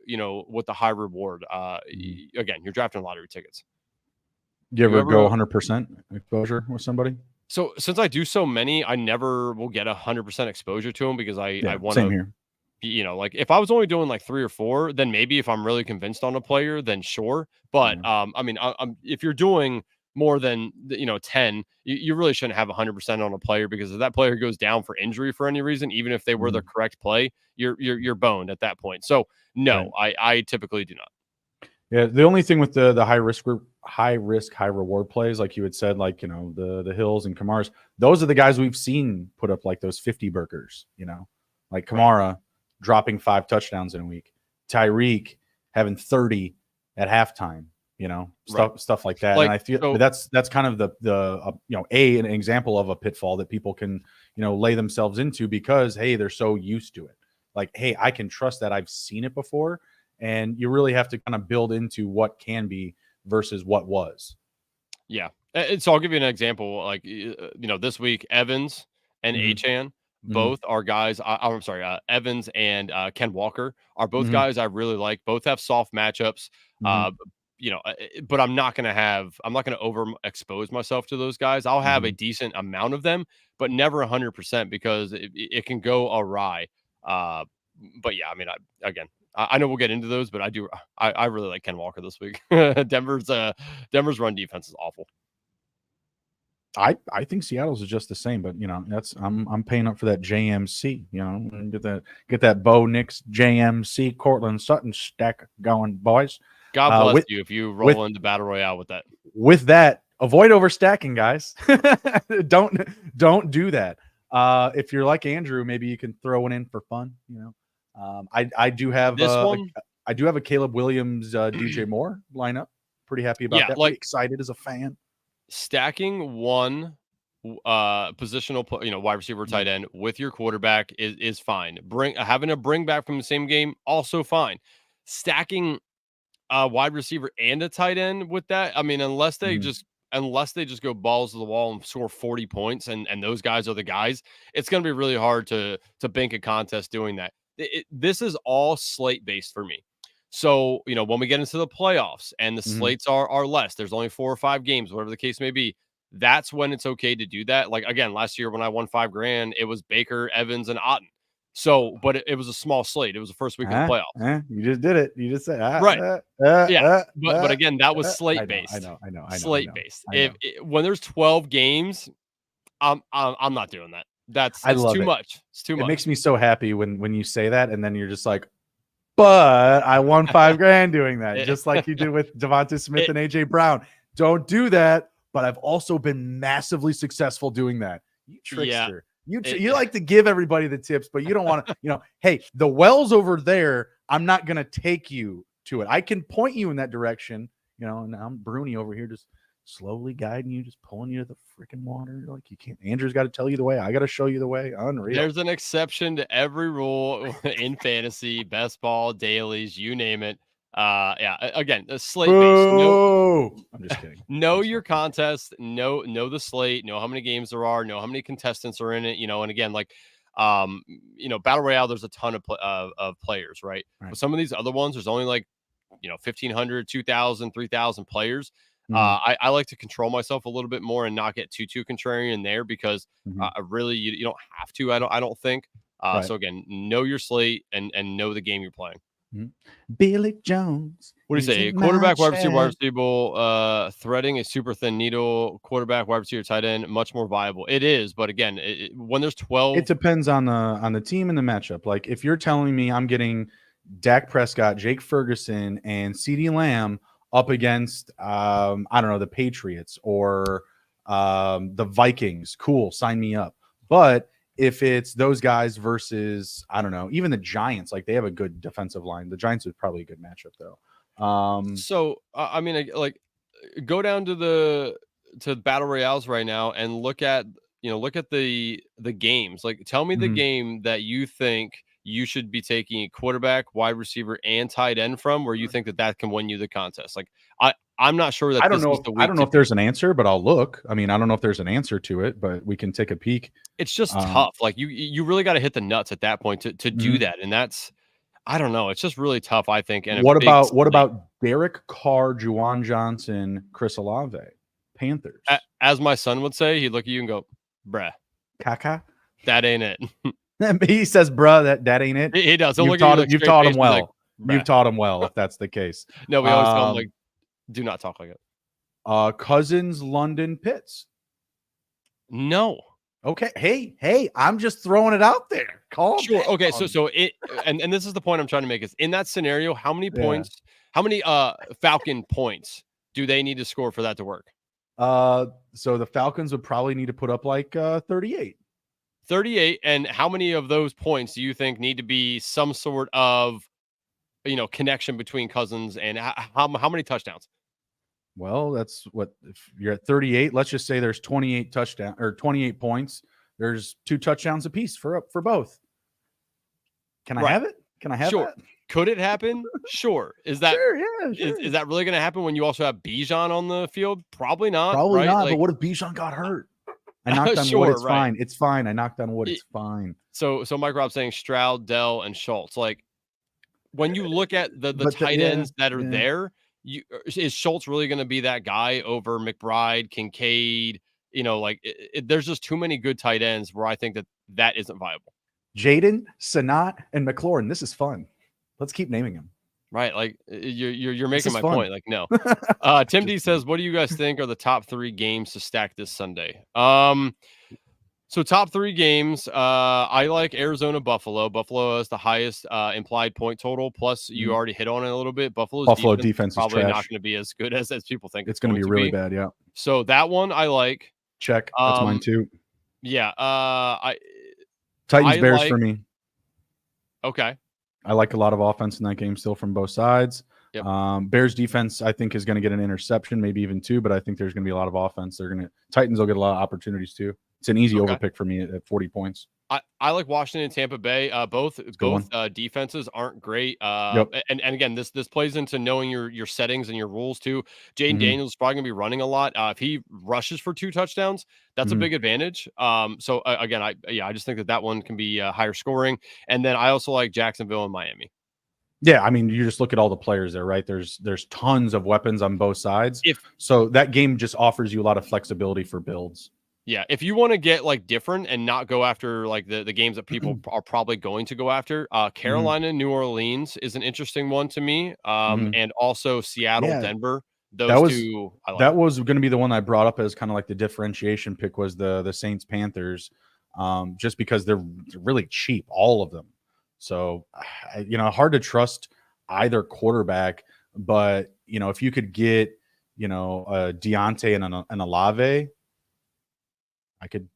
Speaker 2: high reward.
Speaker 1: Mhm.
Speaker 2: Again, you're drafting lottery tickets.
Speaker 1: You
Speaker 2: You
Speaker 1: ever go
Speaker 2: ever
Speaker 1: 100% exposure with somebody?
Speaker 2: so since I do so many, I never will get 100% exposure to them because I
Speaker 1: Yeah,
Speaker 2: want
Speaker 1: same
Speaker 2: to
Speaker 1: here.
Speaker 2: like if I was only doing like 3 or 4, then maybe if I'm really convinced on a player, then sure. But
Speaker 1: Yeah.
Speaker 2: if you're doing more than 10, you really shouldn't have 100% on a player because if that player goes down for injury for any reason, even if they were the
Speaker 1: Mhm.
Speaker 2: correct play, you're boned at that point. So no,
Speaker 1: Right.
Speaker 2: I typically do not.
Speaker 1: Yeah, the only thing with the high risk, high reward plays, like you had said, like the Hills and Kamars, those are the guys we've seen put up like those 50 burgers, like
Speaker 2: Right.
Speaker 1: Kamara dropping 5 touchdowns in a week, Tyreek having 30 at halftime,
Speaker 2: Right.
Speaker 1: stuff like that. And
Speaker 2: Like
Speaker 1: I feel
Speaker 2: so
Speaker 1: that's kind of an example of a pitfall that people can lay themselves into because hey, they're so used to it. Like hey, I can trust that I've seen it before, and you really have to kind of build into what can be versus what was.
Speaker 2: yeah. And so I'll give you an example. Like, this week, Evans and
Speaker 1: Hmm.
Speaker 2: Achan,
Speaker 1: Hmm.
Speaker 2: both are guys. I'm sorry, Evans and Ken Walker are both
Speaker 1: Hmm.
Speaker 2: guys I really like. Both have soft matchups.
Speaker 1: Hmm.
Speaker 2: Uh, but I'm not going to overexpose myself to those guys. I'll have a
Speaker 1: Hmm.
Speaker 2: decent amount of them, but never 100% because it can go awry. Uh, But yeah, I mean, I know we'll get into those, but I really like Ken Walker this week. Denver's run defense is awful.
Speaker 1: I think Seattle's is just the same, but I'm paying up for that JMC. Get that Bo Nix JMC Cortland Sutton stack going, boys.
Speaker 2: God bless you if you roll into Battle Royale with that.
Speaker 1: With that, avoid overstacking, guys. don't do that. If you're like Andrew, maybe you can throw one in for fun. I do have
Speaker 2: this one.
Speaker 1: I do have a Caleb Williams, DJ Moore lineup. Pretty happy about that. Pretty excited as a fan.
Speaker 2: Stacking one positional, wide receiver, tight end with your quarterback is fine. Having a bring back from the same game, also fine. Stacking a wide receiver and a tight end with that, I mean, unless they just go balls to the wall and score 40 points and those guys are the guys, it's going to be really hard to bank a contest doing that. This is all slate based for me. So, when we get into the playoffs and the slates are less, there's only 4 or 5 games, whatever the case may be, that's when it's okay to do that. Like, again, last year when I won $5,000, it was Baker, Evans, and Otten. So, but it was a small slate. It was the first week of the playoffs.
Speaker 1: You just did it. You just said,
Speaker 2: right. But again, that was slate based.
Speaker 1: I know.
Speaker 2: Slate based. When there's 12 games, I'm not doing that. It's too much. It's too much.
Speaker 1: It makes me so happy when you say that, and then you're just like, but I won $5,000 doing that, just like you did with Devonta Smith and AJ Brown. Don't do that. But I've also been massively successful doing that. You trickster. You like to give everybody the tips, but you don't want to, hey, the well's over there. I'm not going to take you to it. I can point you in that direction, and I'm Bruni over here just slowly guiding you, just pulling you to the freaking water. Like, you can't. Andrew's got to tell you the way. I got to show you the way. Unreal.
Speaker 2: There's an exception to every rule in fantasy, best ball, dailies, you name it. Again, the slate based.
Speaker 1: I'm just kidding.
Speaker 2: Know your contest, know the slate, know how many games there are, know how many contestants are in it, and again, like Battle Royale, there's a ton of players, right? But some of these other ones, there's only like 1,500, 2,000, 3,000 players. I like to control myself a little bit more and not get too contrarian there, because really you don't have to. I don't think. So again, know your slate and know the game you're playing.
Speaker 1: Billy Jones.
Speaker 2: What do you say? Quarterback, wide receiver, threading a super thin needle. Quarterback, wide receiver, tight end, much more viable. It is, but again, when there's 12,
Speaker 1: it depends on the team and the matchup. Like, if you're telling me I'm getting Dak Prescott, Jake Ferguson, and CeeDee Lamb up against I don't know, the Patriots or the Vikings, cool, sign me up. But if it's those guys versus, I don't know, even the Giants, like, they have a good defensive line. The Giants is probably a good matchup, though.
Speaker 2: So I mean, like, go down to Battle Royales right now and look at the games. Like, tell me the game that you think you should be taking a quarterback, wide receiver, and tight end from, where you think that can win you the contest. Like, I'm not sure that
Speaker 1: I don't know if there's an answer, but I'll look. I mean, I don't know if there's an answer to it, but we can take a peek.
Speaker 2: It's just tough. Like, you really got to hit the nuts at that point to do that. And that's, I don't know. It's just really tough, I think. And what
Speaker 1: about Derek Carr, Juwan Johnson, Chris Olave, Panthers?
Speaker 2: As my son would say, he'd look at you and go, bruh.
Speaker 1: Caca?
Speaker 2: That ain't it.
Speaker 1: He says, bruh, that ain't it.
Speaker 2: He does.
Speaker 1: You've taught him well. You've taught him well, if that's the case.
Speaker 2: No, we always tell him, like, do not talk like it.
Speaker 1: Cousins, London, Pitts.
Speaker 2: No.
Speaker 1: Okay. Hey, I'm just throwing it out there.
Speaker 2: Sure. Okay. So it, and this is the point I'm trying to make, is in that scenario, how many points, how many Falcon points do they need to score for that to work?
Speaker 1: So the Falcons would probably need to put up like 38.
Speaker 2: 38. And how many of those points do you think need to be some sort of, connection between Cousins, and how many touchdowns?
Speaker 1: Well, that's what, if you're at 38, let's just say there's 28 touchdowns or 28 points. There's 2 touchdowns apiece for both. Can I have it? Can I have that?
Speaker 2: Could it happen? Sure. Is that
Speaker 1: sure, yeah, sure.
Speaker 2: Is that really going to happen when you also have Bijan on the field? Probably not.
Speaker 1: Probably not.
Speaker 2: Like,
Speaker 1: but what if Bijan got hurt? I knocked on wood. It's fine. It's fine. I knocked on wood. It's fine.
Speaker 2: So Mike Rob saying Stroud, Dell, and Schultz. Like, when you look at the tight ends that are there, is Schultz really going to be that guy over McBride, Kincaid? There's just too many good tight ends where I think that isn't viable.
Speaker 1: Jaden, Sanat, and McLaurin. This is fun. Let's keep naming them.
Speaker 2: Right, like you're making my
Speaker 1: fun.
Speaker 2: point. Like, no. Tim D says, "What do you guys think are the top 3 games to stack this Sunday?" So top 3 games, I like Arizona Buffalo. Buffalo has the highest implied point total. Plus, you already hit on it a little bit.
Speaker 1: Buffalo defense is
Speaker 2: probably not
Speaker 1: trash.
Speaker 2: going to be as good as people think
Speaker 1: It's going to be really bad. Yeah.
Speaker 2: So that one I like.
Speaker 1: Check. That's mine too.
Speaker 2: Yeah.
Speaker 1: Titans Bears for me.
Speaker 2: Okay.
Speaker 1: I like a lot of offense in that game still from both sides.
Speaker 2: Yep.
Speaker 1: Bears defense, I think, is going to get an interception, maybe even 2, but I think there's going to be a lot of offense. Titans will get a lot of opportunities too. It's an easy overpick for me at 40 points.
Speaker 2: I like Washington and Tampa Bay. Both defenses aren't great. And again, this plays into knowing your settings and your rules too. Jaden Daniels is probably gonna be running a lot. If he rushes for 2 touchdowns, that's a big advantage. So again, I just think that one can be higher scoring. And then I also like Jacksonville and Miami.
Speaker 1: Yeah, I mean, you just look at all the players there, right? There's tons of weapons on both sides. So that game just offers you a lot of flexibility for builds.
Speaker 2: Yeah, if you want to get like different and not go after like the games that people are probably going to go after, Carolina, New Orleans is an interesting one to me. And also Seattle, Denver. Those two, I like.
Speaker 1: That was going to be the one I brought up as kind of like the differentiation pick was the Saints Panthers, just because they're really cheap, all of them. So, hard to trust either quarterback, but if you could get Deontay and an Olave, I could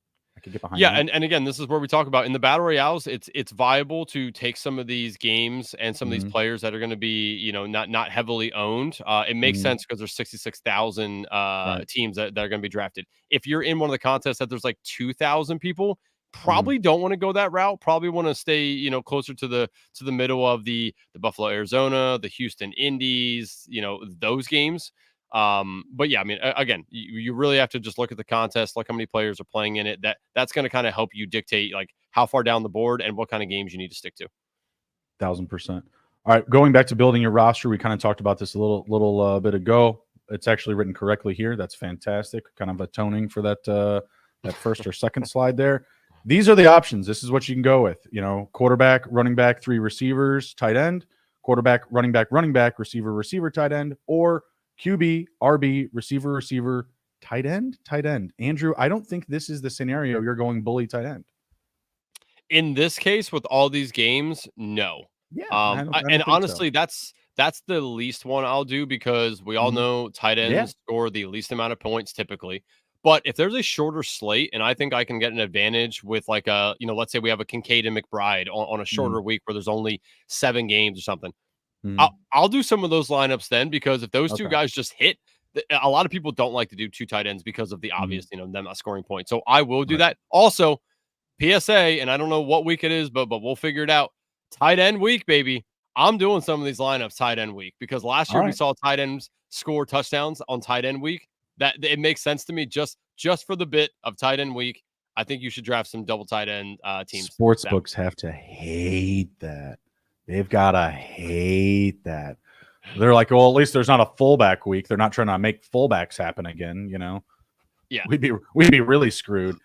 Speaker 1: get behind.
Speaker 2: Yeah, and again, this is where we talk about in the battle royales. It's viable to take some of these games and some of these players that are going to be not heavily owned. It makes sense because there's 66,000 teams that are going to be drafted. If you're in one of the contests that there's like 2,000 people, probably don't want to go that route. Probably want to stay closer to the middle of the Buffalo Arizona, the Houston Indies, those games. But yeah, I mean, again, you really have to just look at the contest, look how many players are playing in it. That's going to kind of help you dictate like how far down the board and what kind of games you need to stick to.
Speaker 1: 1,000%. All right, going back to building your roster, we kind of talked about this a little bit ago. It's actually written correctly here. That's fantastic. Kind of atoning for that first or second slide there. These are the options. This is what you can go with. Quarterback, running back, 3 receivers, tight end, quarterback, running back, receiver, tight end, or QB, RB, receiver, tight end. Andrew, I don't think this is the scenario you're going bully tight end.
Speaker 2: In this case, with all these games, no.
Speaker 1: Yeah. I don't
Speaker 2: honestly, so. That's the least one I'll do because we all know tight ends score the least amount of points typically. But if there's a shorter slate and I think I can get an advantage with like let's say we have a Kincaid and McBride on a shorter week where there's only 7 games or something. I'll do some of those lineups then because if those 2 guys just hit, a lot of people don't like to do 2 tight ends because of the obvious, them not scoring points. So I will do that. Also, PSA, and I don't know what week it is, but we'll figure it out. Tight end week, baby. I'm doing some of these lineups tight end week because last year we saw tight ends score touchdowns on tight end week. That it makes sense to me just for the bit of tight end week. I think you should draft some double tight end teams.
Speaker 1: Sportsbooks have to hate that. They've got to hate that. They're like, well, at least there's not a fullback week. They're not trying to make fullbacks happen again,
Speaker 2: Yeah.
Speaker 1: We'd be really screwed.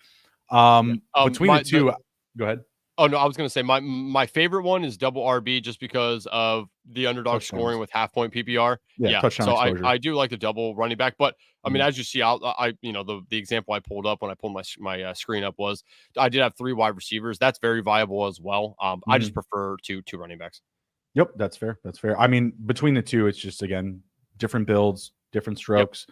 Speaker 1: Between the two, go ahead.
Speaker 2: Oh no, I was going to say my favorite one is double RB just because of the underdog scoring with half point PPR. Yeah. So I do like the double running back, but I mean, as you see, the example I pulled up when I pulled my screen up was I did have 3 wide receivers. That's very viable as well. I just prefer two running backs.
Speaker 1: Yep, that's fair. I mean, between the two, it's just again different builds, different strokes.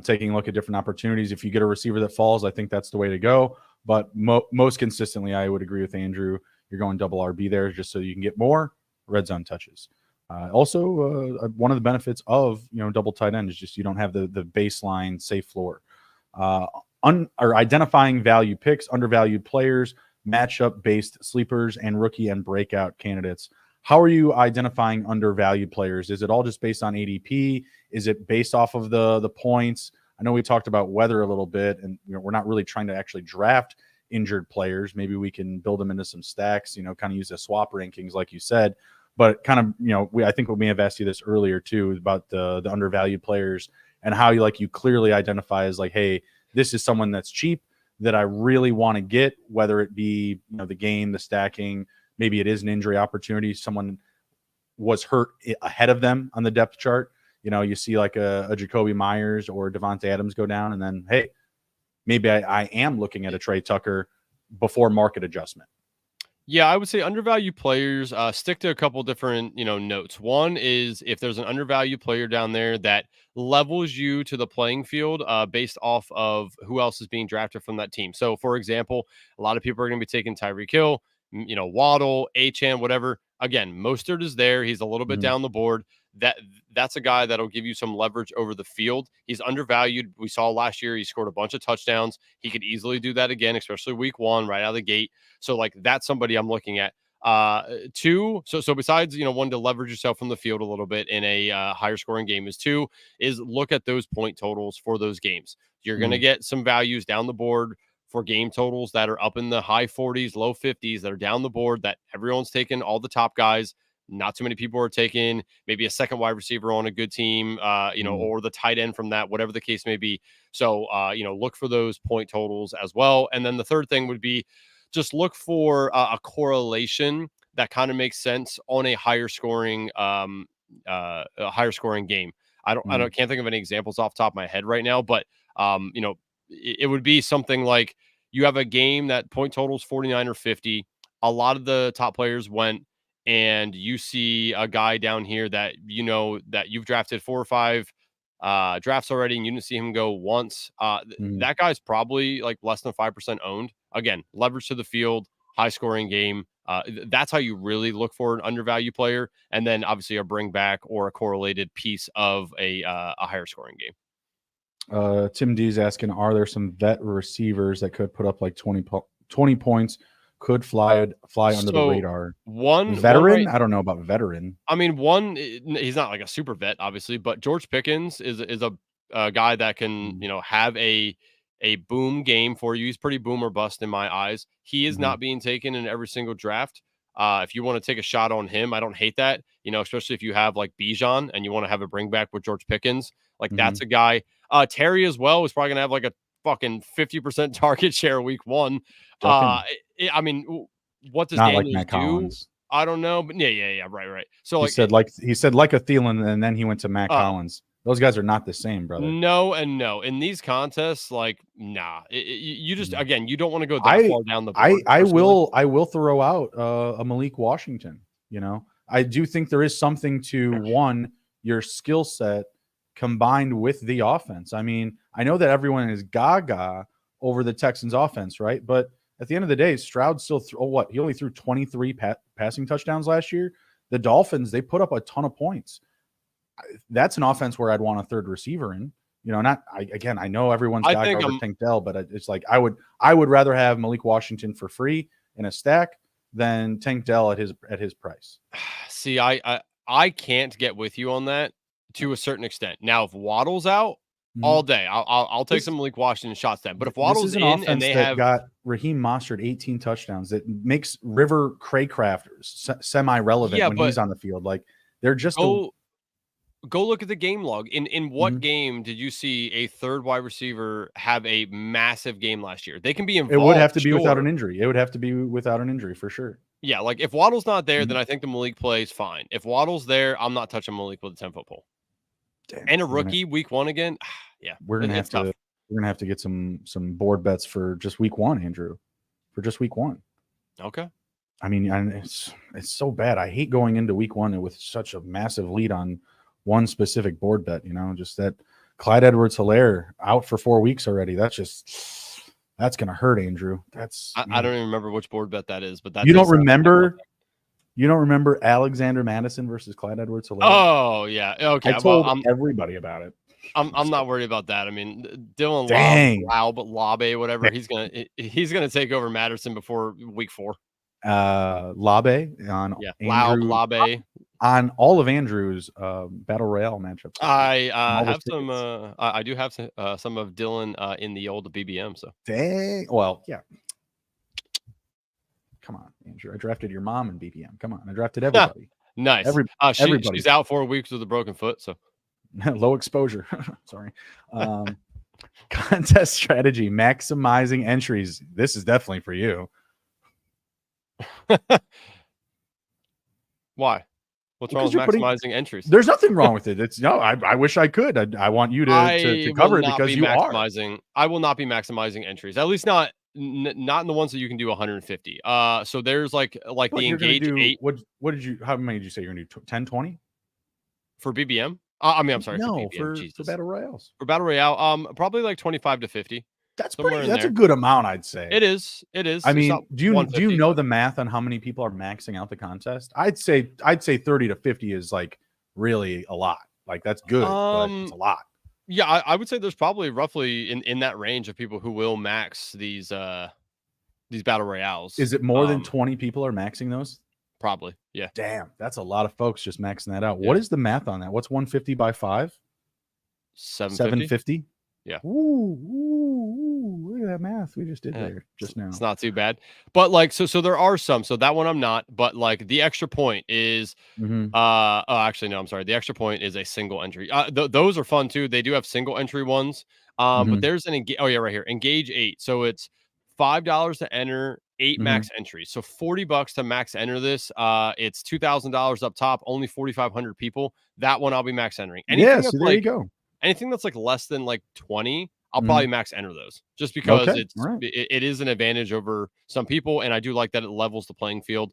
Speaker 1: Taking a look at different opportunities. If you get a receiver that falls, I think that's the way to go. But most consistently, I would agree with Andrew. You're going double RB there just so you can get more red zone touches. Also, one of the benefits of double tight end is just you don't have the baseline safe floor. Or identifying value picks, undervalued players, matchup based sleepers, and rookie and breakout candidates. How are you identifying undervalued players? Is it all just based on ADP? Is it based off of the points? I know we talked about weather a little bit, and we're not really trying to actually draft injured players. Maybe we can build them into some stacks, kind of use the swap rankings like you said. But kind of, I think we may have asked you this earlier too about the undervalued players and how you clearly identify as like, hey, this is someone that's cheap. that I really want to get, whether it be, the game, the stacking, maybe it is an injury opportunity. Someone was hurt ahead of them on the depth chart. You see like a Jacoby Myers or Devontae Adams go down, and then, hey, maybe I am looking at a Trey Tucker before market adjustment.
Speaker 2: Yeah, I would say undervalued players, stick to a couple different, notes. One is if there's an undervalued player down there that levels you to the playing field based off of who else is being drafted from that team. So, for example, a lot of people are going to be taking Tyreek Hill, Waddle, Achane, whatever. Again, Mostert is there. He's a little bit down the board. That's a guy that'll give you some leverage over the field. He's undervalued. We saw last year he scored a bunch of touchdowns. He could easily do that again, especially week 1 right out of the gate. So like that's somebody I'm looking at. Two, so besides one to leverage yourself from the field a little bit in a higher scoring game is look at those point totals for those games. You're going to get some values down the board for game totals that are up in the high 40s, low 50s that are down the board that everyone's taken all the top guys. Not too many people are taking maybe a second wide receiver on a good team, or the tight end from that, whatever the case may be. So, look for those point totals as well. And then the third thing would be just look for a correlation that kind of makes sense on a higher scoring game. Can't think of any examples off the top of my head right now, but it would be something like you have a game that point totals 49 or 50. A lot of the top players went, and you see a guy down here that that you've drafted 4 or 5 drafts already, and you didn't see him go once. That guy's probably like less than 5% owned. Again, leverage to the field, high scoring game. That's how you really look for an undervalued player, and then obviously a bring back or a correlated piece of a higher scoring game.
Speaker 1: Tim D's asking, are there some vet receivers that could put up like 20 points? Could fly under the radar.
Speaker 2: One
Speaker 1: veteran, I don't know about veteran.
Speaker 2: I mean, he's not like a super vet, obviously, but George Pickens is a guy that can have a boom game for you. He's pretty boom or bust in my eyes. He is not being taken in every single draft. If you want to take a shot on him, I don't hate that. Especially if you have like Bijan and you want to have a bring back with George Pickens, like that's a guy. Terry as well is probably gonna have like a fucking 50% target share week 1. I mean, what does
Speaker 1: not
Speaker 2: Daniels
Speaker 1: like Matt
Speaker 2: do?
Speaker 1: Collins.
Speaker 2: I don't know, but yeah, right. So
Speaker 1: he said like a Thielen, and then he went to Matt Collins. Those guys are not the same, brother.
Speaker 2: No and no. In these contests, like, nah. You just again, you don't want to go that far down the board.
Speaker 1: I will throw out a Malik Washington. I do think there is something to your skill set combined with the offense. I mean, I know that everyone is gaga over the Texans offense, right? But at the end of the day, Stroud still he only threw 23 passing touchdowns last year. The Dolphins, they put up a ton of points. That's an offense where I'd want a third receiver in. I know everyone's gaga over Tank Dell, but it's like I would rather have Malik Washington for free in a stack than Tank Dell at his price.
Speaker 2: See, I can't get with you on that to a certain extent. Now, if Waddle's out, all day, I'll take some Malik Washington shots then. But if Waddle's in and they have
Speaker 1: got Raheem Mostert 18 touchdowns, that makes River Craycraft semi-relevant when he's on the field. Like they're just
Speaker 2: go look at the game log. In what game did you see a third wide receiver have a massive game last year? They can be involved.
Speaker 1: It would have to be without an injury. It would have to be without an injury for sure.
Speaker 2: Yeah, like if Waddle's not there, then I think the Malik play is fine. If Waddle's there, I'm not touching Malik with a 10-foot pole. Damn, and a rookie week 1 again. Yeah,
Speaker 1: we're gonna have to get some board bets for just week 1, Andrew. For just week 1.
Speaker 2: Okay.
Speaker 1: I mean, it's so bad. I hate going into week 1 with such a massive lead on one specific board bet. Just that Clyde Edwards-Helaire out for 4 weeks already. That's gonna hurt, Andrew.
Speaker 2: I don't even remember which board bet that is, but that
Speaker 1: you don't remember. You don't remember Alexander Madison versus Clyde Edwards-Helaire?
Speaker 2: Oh yeah, okay.
Speaker 1: I told everybody about it.
Speaker 2: I'm not worried about that. I mean, Dylan Laube, whatever. He's gonna take over Madison before week 4.
Speaker 1: Laube on
Speaker 2: Laube
Speaker 1: on all of Andrew's Battle Royale matchups.
Speaker 2: I have some. I do have some of Dylan in the old BBM. So
Speaker 1: dang. Well, yeah. Come on, Andrew. I drafted your mom in BPM. Come on, I drafted everybody.
Speaker 2: Nice.
Speaker 1: Everybody.
Speaker 2: She's out 4 weeks with a broken foot, so
Speaker 1: low exposure. Sorry. Contest strategy, maximizing entries. This is definitely for you.
Speaker 2: Why? What's wrong with maximizing entries?
Speaker 1: There's nothing wrong with it. It's no. I wish I could. I want you to cover it because you are.
Speaker 2: I will not be maximizing entries. At least not in the ones that you can do 150. So there's like
Speaker 1: But
Speaker 2: the
Speaker 1: you're
Speaker 2: engage
Speaker 1: do,
Speaker 2: 8.
Speaker 1: What did you? How many did you say you're gonna do? 10, 20
Speaker 2: for BBM? I mean, I'm sorry,
Speaker 1: no,
Speaker 2: for BBM.
Speaker 1: for Battle Royales.
Speaker 2: For Battle Royale, probably like 25 to 50.
Speaker 1: That's pretty. That's a good amount, I'd say.
Speaker 2: It is. It is.
Speaker 1: I mean, do you know the math on how many people are maxing out the contest? I'd say 30 to 50 is like really a lot. Like that's good, but it's a lot.
Speaker 2: Yeah, I would say there's probably roughly in that range of people who will max these Battle Royales.
Speaker 1: Is it more than 20 people are maxing those?
Speaker 2: Probably, yeah.
Speaker 1: Damn, that's a lot of folks just maxing that out. Yeah. What is the math on that? What's 150 by 5? 750?
Speaker 2: Yeah.
Speaker 1: Ooh, look at that math we just did there just now.
Speaker 2: It's not too bad. But like so there are some. So that one I'm not, but like the extra point is actually no, I'm sorry. The extra point is a single entry. Those are fun too. They do have single entry ones. But there's an right here. Engage 8. So it's $5 to enter 8 max entries. So $40 to max enter this. It's $2,000 up top, only 4,500 people. That one I'll be max entering.
Speaker 1: Anything so there you go.
Speaker 2: Anything that's like less than like 20, I'll probably max enter those just because it is an advantage over some people. And I do like that it levels the playing field.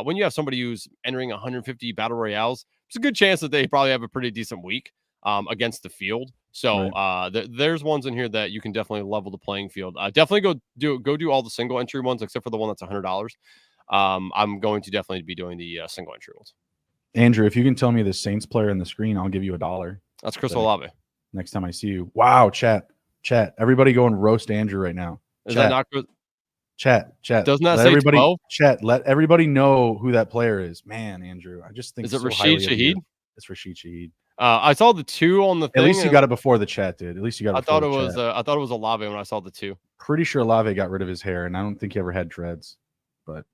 Speaker 2: When you have somebody who's entering 150 Battle Royales, it's a good chance that they probably have a pretty decent week against the field. So there's ones in here that you can definitely level the playing field. Definitely go do all the single entry ones except for the one that's $100. I'm going to definitely be doing the single entry ones.
Speaker 1: Andrew, if you can tell me the Saints player in the screen, I'll give you $1.
Speaker 2: That's Chris Olave.
Speaker 1: Next time I see you. Wow, chat. Everybody go and roast Andrew right now.
Speaker 2: Is that not good?
Speaker 1: Chat.
Speaker 2: Doesn't that say 12?
Speaker 1: Chat, let everybody know who that player is. Man, Andrew, I just think
Speaker 2: is it Rashid Shaheed?
Speaker 1: It's Rashid Shaheed.
Speaker 2: I saw the 2 on the thing.
Speaker 1: At least you got it before the chat, dude. At least you got it.
Speaker 2: I thought it was Olave when I saw the 2.
Speaker 1: Pretty sure Olave got rid of his hair, and I don't think he ever had dreads. But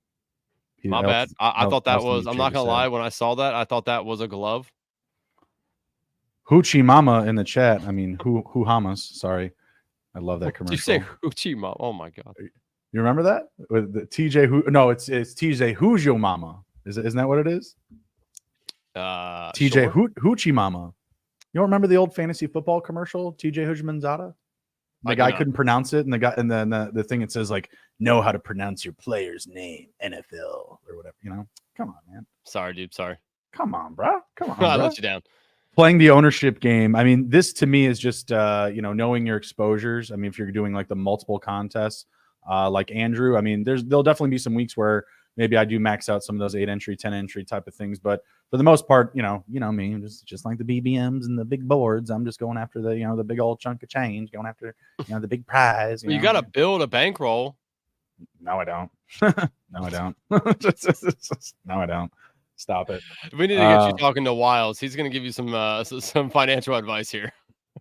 Speaker 2: my bad. I thought that was. I'm not gonna lie. When I saw that, I thought that was a glove.
Speaker 1: Hoochie Mama in the chat. I mean, who Hamas? Sorry, I love that commercial.
Speaker 2: Did you say Hoochie Mama? Oh my god!
Speaker 1: You remember that with the TJ? Who? No, it's TJ. Who's your mama? Isn't that what it is? TJ Hoochie Mama. You don't remember the old fantasy football commercial? TJ Hujmanzada. The guy couldn't pronounce it, and then the thing it says like, know how to pronounce your player's name, NFL or whatever. You know, come on, man.
Speaker 2: Sorry, dude. Sorry.
Speaker 1: Come on, bro. Come on.
Speaker 2: I let you down.
Speaker 1: Playing the ownership game. I mean, this to me is just knowing your exposures. I mean, if you're doing like the multiple contests, like Andrew, I mean, there'll definitely be some weeks where maybe I do max out some of those 8 entry, 10 entry type of things. But for the most part, you know me, just like the BBMs and the big boards, I'm just going after the big old chunk of change, going after the big prize.
Speaker 2: You got to build a bankroll.
Speaker 1: No, I don't. No, I don't. No, I don't. Stop it.
Speaker 2: We need to get you talking to Wiles. He's going to give you some financial advice here.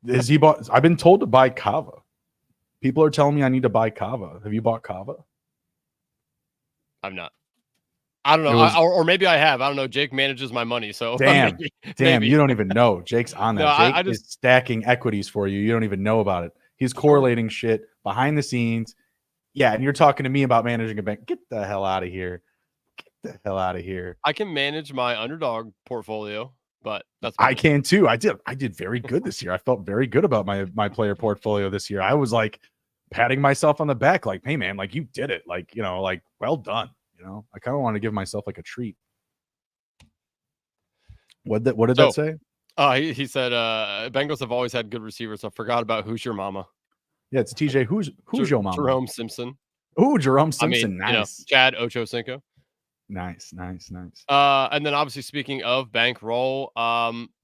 Speaker 1: Is he bought? I've been told to buy Kava. People are telling me I need to buy Kava. Have you bought Kava?
Speaker 2: I'm not. I don't know. Or maybe I have. I don't know. Jake manages my money. So
Speaker 1: damn, maybe. You don't even know. Jake's on that. No, Jake is stacking equities for you. You don't even know about it. He's correlating shit behind the scenes. Yeah, and you're talking to me about managing a bank. Get the hell out of here. The hell out of here.
Speaker 2: I can manage my underdog portfolio, but
Speaker 1: I can too. I did very good this year. I felt very good about my player portfolio this year. I was like patting myself on the back, like, hey man, like you did it. Like, like well done. I kind of want to give myself like a treat. What did that say?
Speaker 2: He said Bengals have always had good receivers. I forgot about who's your mama.
Speaker 1: Yeah, it's TJ. Who's your mama?
Speaker 2: Jerome Simpson.
Speaker 1: Oh, Jerome Simpson. Nice.
Speaker 2: Chad Ochocinco.
Speaker 1: Nice.
Speaker 2: And then obviously speaking of bankroll,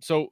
Speaker 2: so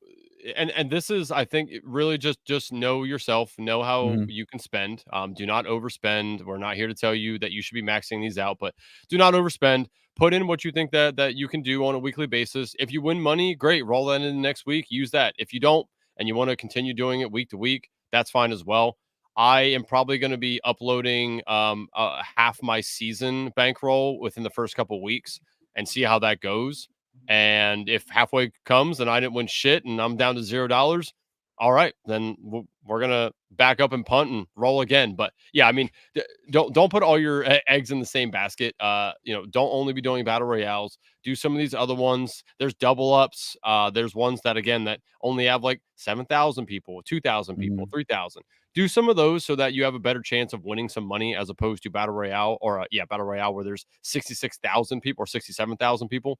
Speaker 2: and this is, I think, really just know yourself, know how you can spend. Do not overspend. We're not here to tell you that you should be maxing these out, but do not overspend. Put in what you think that you can do on a weekly basis. If you win money, great. Roll that in next week. Use that. If you don't, and you want to continue doing it week to week, that's fine as well. I am probably going to be uploading half my season bankroll within the first couple of weeks and see how that goes. And if halfway comes and I didn't win shit and I'm down to $0, all right, then we're gonna back up and punt and roll again. But yeah, I mean, don't put all your eggs in the same basket. Don't only be doing battle royales. Do some of these other ones. There's double ups. There's ones that again that only have like 7,000 people, 2,000 people, 3,000. Do some of those so that you have a better chance of winning some money as opposed to battle royale or battle royale where there's 66,000 people or 67,000 people.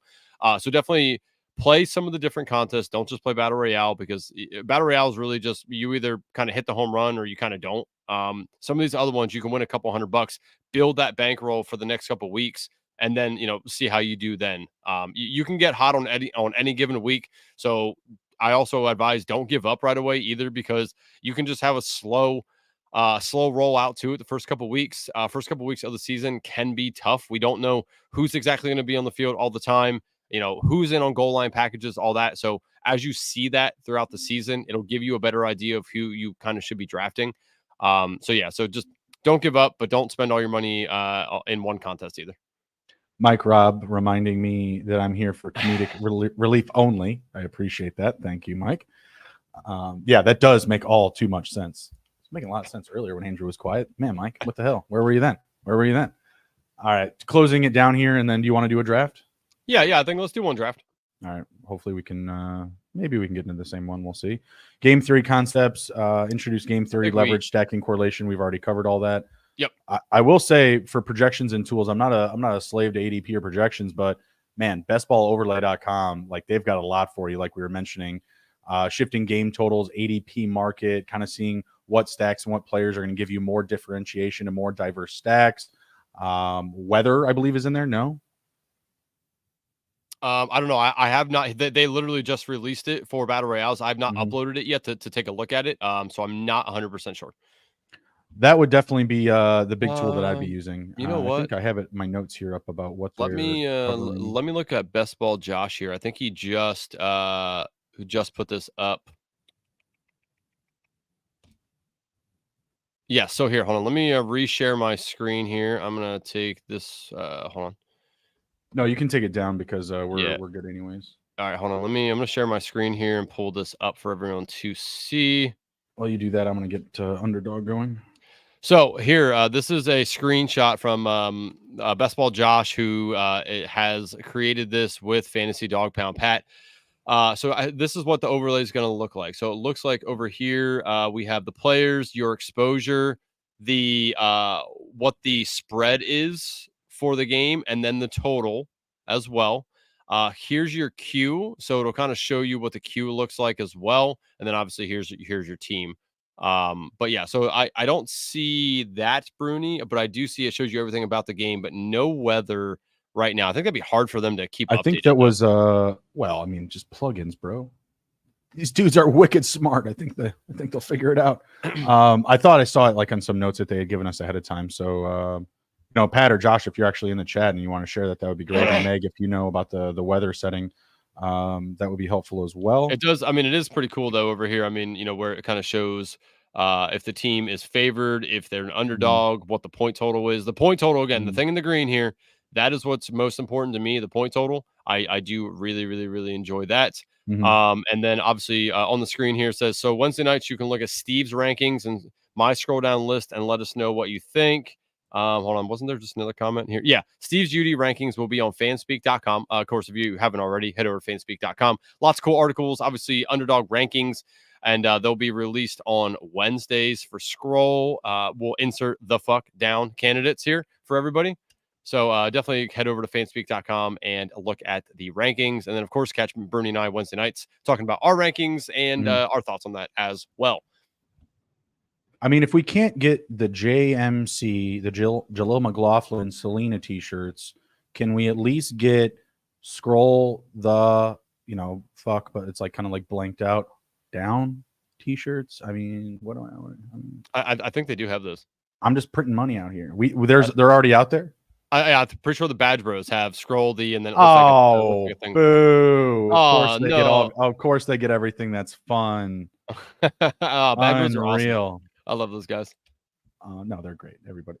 Speaker 2: So definitely play some of the different contests. Don't just play battle royale because battle royale is really just you either kind of hit the home run or you kind of don't. Some of these other ones you can win a couple $100, build that bankroll for the next couple weeks, and then see how you do then. You can get hot on any given week. So I also advise don't give up right away either because you can just have a slow roll out to it the first couple weeks. First couple weeks of the season can be tough. We don't know who's exactly going to be on the field all the time. Who's in on goal line packages, all that. So as you see that throughout the season, it'll give you a better idea of who you kind of should be drafting. So just don't give up, but don't spend all your money in one contest either.
Speaker 1: Mike Rob reminding me that I'm here for comedic relief only. I appreciate that. Thank you, Mike. That does make all too much sense. It's making a lot of sense earlier when Andrew was quiet. Man, Mike, what the hell? Where were you then? All right, closing it down here, and then do you want to do a draft?
Speaker 2: Yeah, I think let's do one draft.
Speaker 1: All right, hopefully we can maybe we can get into the same one. We'll see. Game 3 concepts, introduce game 3, leverage, stacking, correlation. We've already covered all that.
Speaker 2: Yep.
Speaker 1: I will say for projections and tools, I'm not a slave to ADP or projections, but man, bestballoverlay.com, like they've got a lot for you, like we were mentioning. Shifting game totals, ADP market, kind of seeing what stacks and what players are going to give you more differentiation and more diverse stacks. Weather, I believe, is in there. No.
Speaker 2: I don't know. I have not. They literally just released it for battle royales. I've not uploaded it yet to take a look at it. So I'm not 100% sure.
Speaker 1: That would definitely be the big tool that I'd be using.
Speaker 2: You know what?
Speaker 1: I think I have it my notes here up about what.
Speaker 2: Let me look at Best Ball Josh here. I think he just put this up. Yeah. So here, hold on. Let me reshare my screen here. I'm gonna take this. Hold on.
Speaker 1: No, you can take it down because we're good anyways.
Speaker 2: All right, hold on. I'm gonna share my screen here and pull this up for everyone to see.
Speaker 1: While you do that, I'm gonna get Underdog going.
Speaker 2: So here, this is a screenshot from Best Ball Josh, who has created this with Fantasy Dog Pound Pat. This is what the overlay is going to look like. So it looks like over here we have the players, your exposure, the what the spread is for the game, and then the total as well. Here's your queue, so it'll kind of show you what the queue looks like as well, and then obviously here's your team. But yeah, so I don't see that, Bruni, but I do see it shows you everything about the game, but no weather right now. I think that'd be hard for them to keep.
Speaker 1: I think that was just plugins, bro. These dudes are wicked smart. I think they'll figure it out. I thought I saw it like on some notes that they had given us ahead of time. So Pat or Josh, if you're actually in the chat and you want to share that would be great. And Meg, if you know about the weather setting, that would be helpful as well.
Speaker 2: It does. I mean, it is pretty cool though over here. I mean, where it kind of shows if the team is favored, if they're an underdog, what the point total is. The point total, again, the thing in the green here, that is what's most important to me, the point total. I do really, really, really enjoy that. And then obviously on the screen here says, so Wednesday nights you can look at Steve's rankings and my scroll down list and let us know what you think. Hold on, wasn't there just another comment here? Yeah, Steve's UD rankings will be on fanspeak.com. Of course, if you haven't already, head over to fanspeak.com. Lots of cool articles, obviously underdog rankings, and they'll be released on Wednesdays for scroll. We'll insert the fuck down candidates here for everybody. So definitely head over to fanspeak.com and look at the rankings. And then, of course, catch Bruni and I Wednesday nights talking about our rankings and our thoughts on that as well.
Speaker 1: I mean, if we can't get the JMC, the Jalil McLaughlin Selena t-shirts, can we at least get scroll the, fuck, but it's like kind of like blanked out down t-shirts? I mean, what do
Speaker 2: I think they do have those.
Speaker 1: I'm just printing money out here. They're already out there.
Speaker 2: I'm pretty sure the Badge Bros have scroll the and then
Speaker 1: like a thing. Boo! Of course they get everything that's fun.
Speaker 2: Badge Bros are
Speaker 1: awesome.
Speaker 2: I love those guys.
Speaker 1: No, they're great. Everybody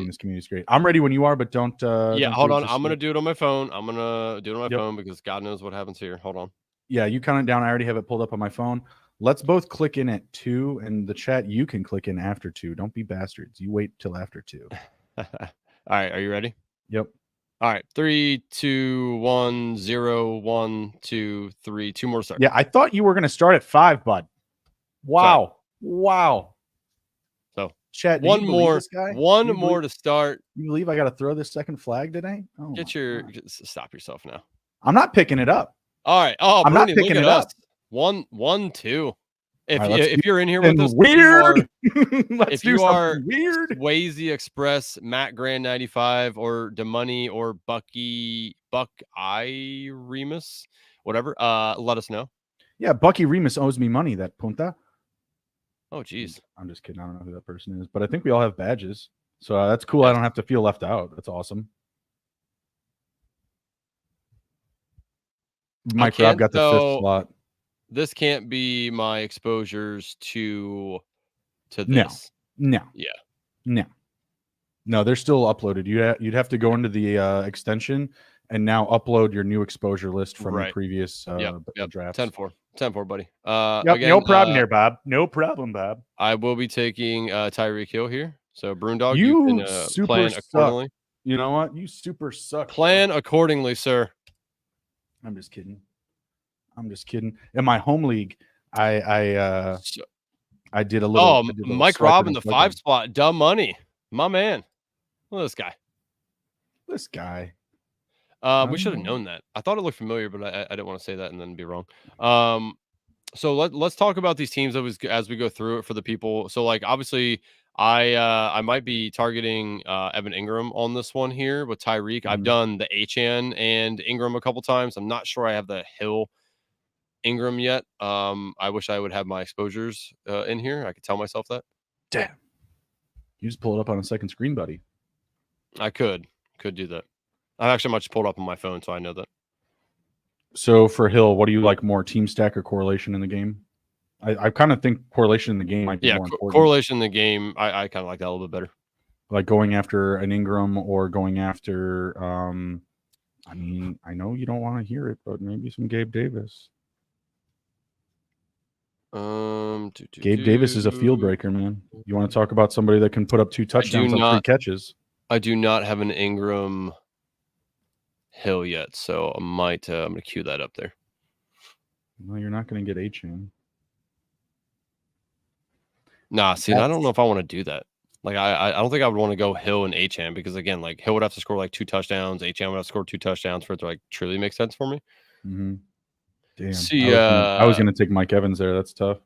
Speaker 1: in this community is great. I'm ready when you are, but don't.
Speaker 2: Hold on. I'm gonna do it on my phone. I'm gonna do it on my phone because God knows what happens here. Hold on.
Speaker 1: Yeah, you count it down. I already have it pulled up on my phone. Let's both click in at 2, and the chat, you can click in after 2. Don't be bastards. You wait till after 2.
Speaker 2: All right, are you ready?
Speaker 1: Yep.
Speaker 2: All right, 3, 2, 1, 0, 1, 2, 3. 2 more start.
Speaker 1: Yeah, I thought you were going to start at 5, bud. Wow. Wow.
Speaker 2: So
Speaker 1: chat,
Speaker 2: one more to start.
Speaker 1: You believe I got to throw this second flag today? Oh,
Speaker 2: stop yourself now.
Speaker 1: I'm not picking it up.
Speaker 2: All right. Oh,
Speaker 1: I'm
Speaker 2: Bruni,
Speaker 1: not picking
Speaker 2: look
Speaker 1: it
Speaker 2: at
Speaker 1: up.
Speaker 2: us. 1, 2.
Speaker 1: If
Speaker 2: you're in here with us,
Speaker 1: weird.
Speaker 2: if you are weird, Swayze Express, Matt Grand 95, or DeMoney, or Buck I Remus, whatever, let us know.
Speaker 1: Yeah, Bucky Remus owes me money, that punta.
Speaker 2: Oh, geez.
Speaker 1: I'm just kidding. I don't know who that person is, but I think we all have badges. So that's cool. Yes. I don't have to feel left out. That's awesome. Mike Rob got the 5th slot.
Speaker 2: This can't be my exposures to this.
Speaker 1: No.
Speaker 2: Yeah.
Speaker 1: No, they're still uploaded. You'd have to go into the extension and now upload your new exposure list from the previous drafts.
Speaker 2: 10-4, buddy.
Speaker 1: Again, no problem here, Bob. No problem, Bob.
Speaker 2: I will be taking Tyreek Hill here. So, Brundog,
Speaker 1: you
Speaker 2: can
Speaker 1: super
Speaker 2: plan accordingly.
Speaker 1: You know what? You super suck.
Speaker 2: Plan accordingly, sir.
Speaker 1: I'm just kidding. In my home league, I did a little.
Speaker 2: Mike Rob in the 5 spot. Dumb money. My man. Look at
Speaker 1: this guy.
Speaker 2: We should have known that. I thought it looked familiar, but I didn't want to say that and then be wrong. So let's talk about these teams as we go through it for the people. So, like, obviously, I might be targeting Evan Ingram on this one here with Tyreek. Mm-hmm. I've done the HN and Ingram a couple times. I'm not sure I have the Hill Ingram yet. I wish I would have my exposures in here. I could tell myself that.
Speaker 1: Damn. You just pull it up on a second screen, buddy.
Speaker 2: I could do that. I actually much pulled up on my phone, so I know that.
Speaker 1: So for Hill, what do you like more, team stack or correlation in the game? I kind of think correlation in the game might be more important.
Speaker 2: Correlation in the game, I kind of like that a little bit better.
Speaker 1: Like going after an Ingram or going after, I mean, I know you don't want to hear it, but maybe some Gabe Davis. Gabe Davis is a field breaker, man. You want to talk about somebody that can put up 2 touchdowns on 3 catches?
Speaker 2: I do not have an Ingram Hill yet, so I might I'm gonna queue that up there.
Speaker 1: No, you're not gonna get HN.
Speaker 2: Nah, see, I don't know if I want to do that. Like, I don't think I would want to go Hill and HN because, again, like, Hill would have to score like 2 touchdowns, HN would have to score 2 touchdowns for it to like truly make sense for me.
Speaker 1: Mm-hmm. Damn.
Speaker 2: See,
Speaker 1: I was gonna take Mike Evans there. That's tough.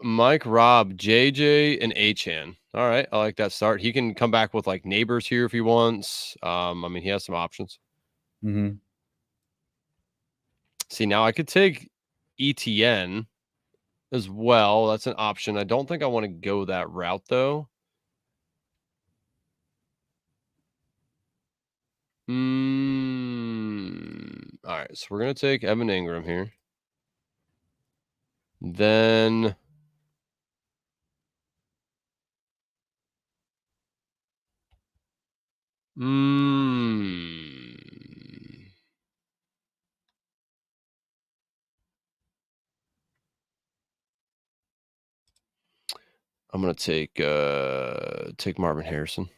Speaker 2: Mike, Rob, JJ, and HN. All right, I like that start. He can come back with like neighbors here if he wants. I mean, he has some options.
Speaker 1: Mm-hmm.
Speaker 2: See, now I could take ETN as well. That's an option. I don't think I want to go that route, though. All right, so we're going to take Evan Ingram here. Then I'm going to take Marvin Harrison.
Speaker 1: It's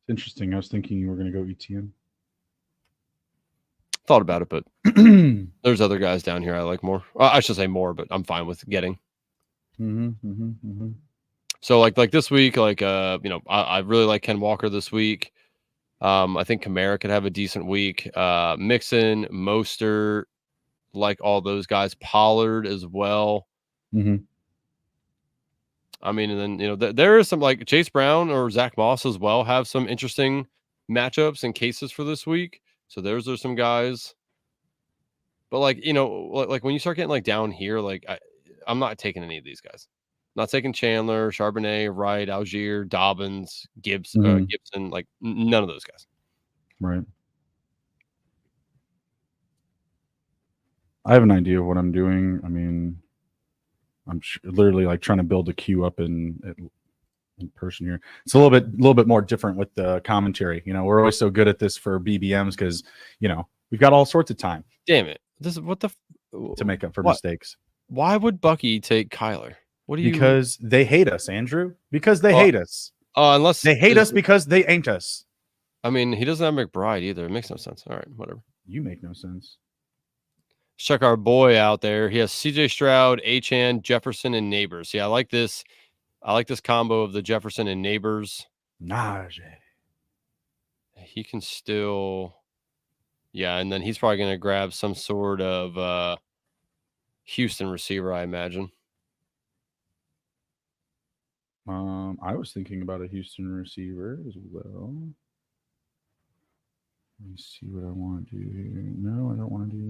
Speaker 1: interesting. I was thinking you were going to go ETN.
Speaker 2: Thought about it, but there's other guys down here I like more. I should say more, but I'm fine with getting. So like this week, like I really like Ken Walker this week. I think Kamara could have a decent week. Mixon, Mostert, like all those guys. Pollard as well.
Speaker 1: Mm-hmm.
Speaker 2: I mean, and then there is some like Chase Brown or Zach Moss as well have some interesting matchups and cases for this week. So there's some guys. But like like when you start getting like down here, like I'm not taking any of these guys. Not taking Chandler, Charbonnet, Wright, Algier, Dobbins, Gibson, like none of those guys.
Speaker 1: Right. I have an idea of what I'm doing. I mean, I'm literally like trying to build a queue up in person here. It's a little bit more different with the commentary. We're always so good at this for BBMs because we've got all sorts of time.
Speaker 2: Damn it! This is what the.
Speaker 1: to make up for
Speaker 2: What?
Speaker 1: mistakes.
Speaker 2: Why would Bucky take Kyler? What do you?
Speaker 1: Because they hate us, Andrew. Because they hate us.
Speaker 2: Unless
Speaker 1: They hate us because they ain't us.
Speaker 2: I mean, he doesn't have McBride either. It makes no sense. All right, whatever.
Speaker 1: You make no sense.
Speaker 2: Check our boy out there. He has CJ Stroud, Achane, Jefferson, and Neighbors. Yeah, I like this. I like this combo of the Jefferson and Neighbors.
Speaker 1: Najee.
Speaker 2: He can still, yeah, and then he's probably going to grab some sort of Houston receiver, I imagine.
Speaker 1: I was thinking about a Houston receiver as well. Let me see what I want to do here. No, I don't want to do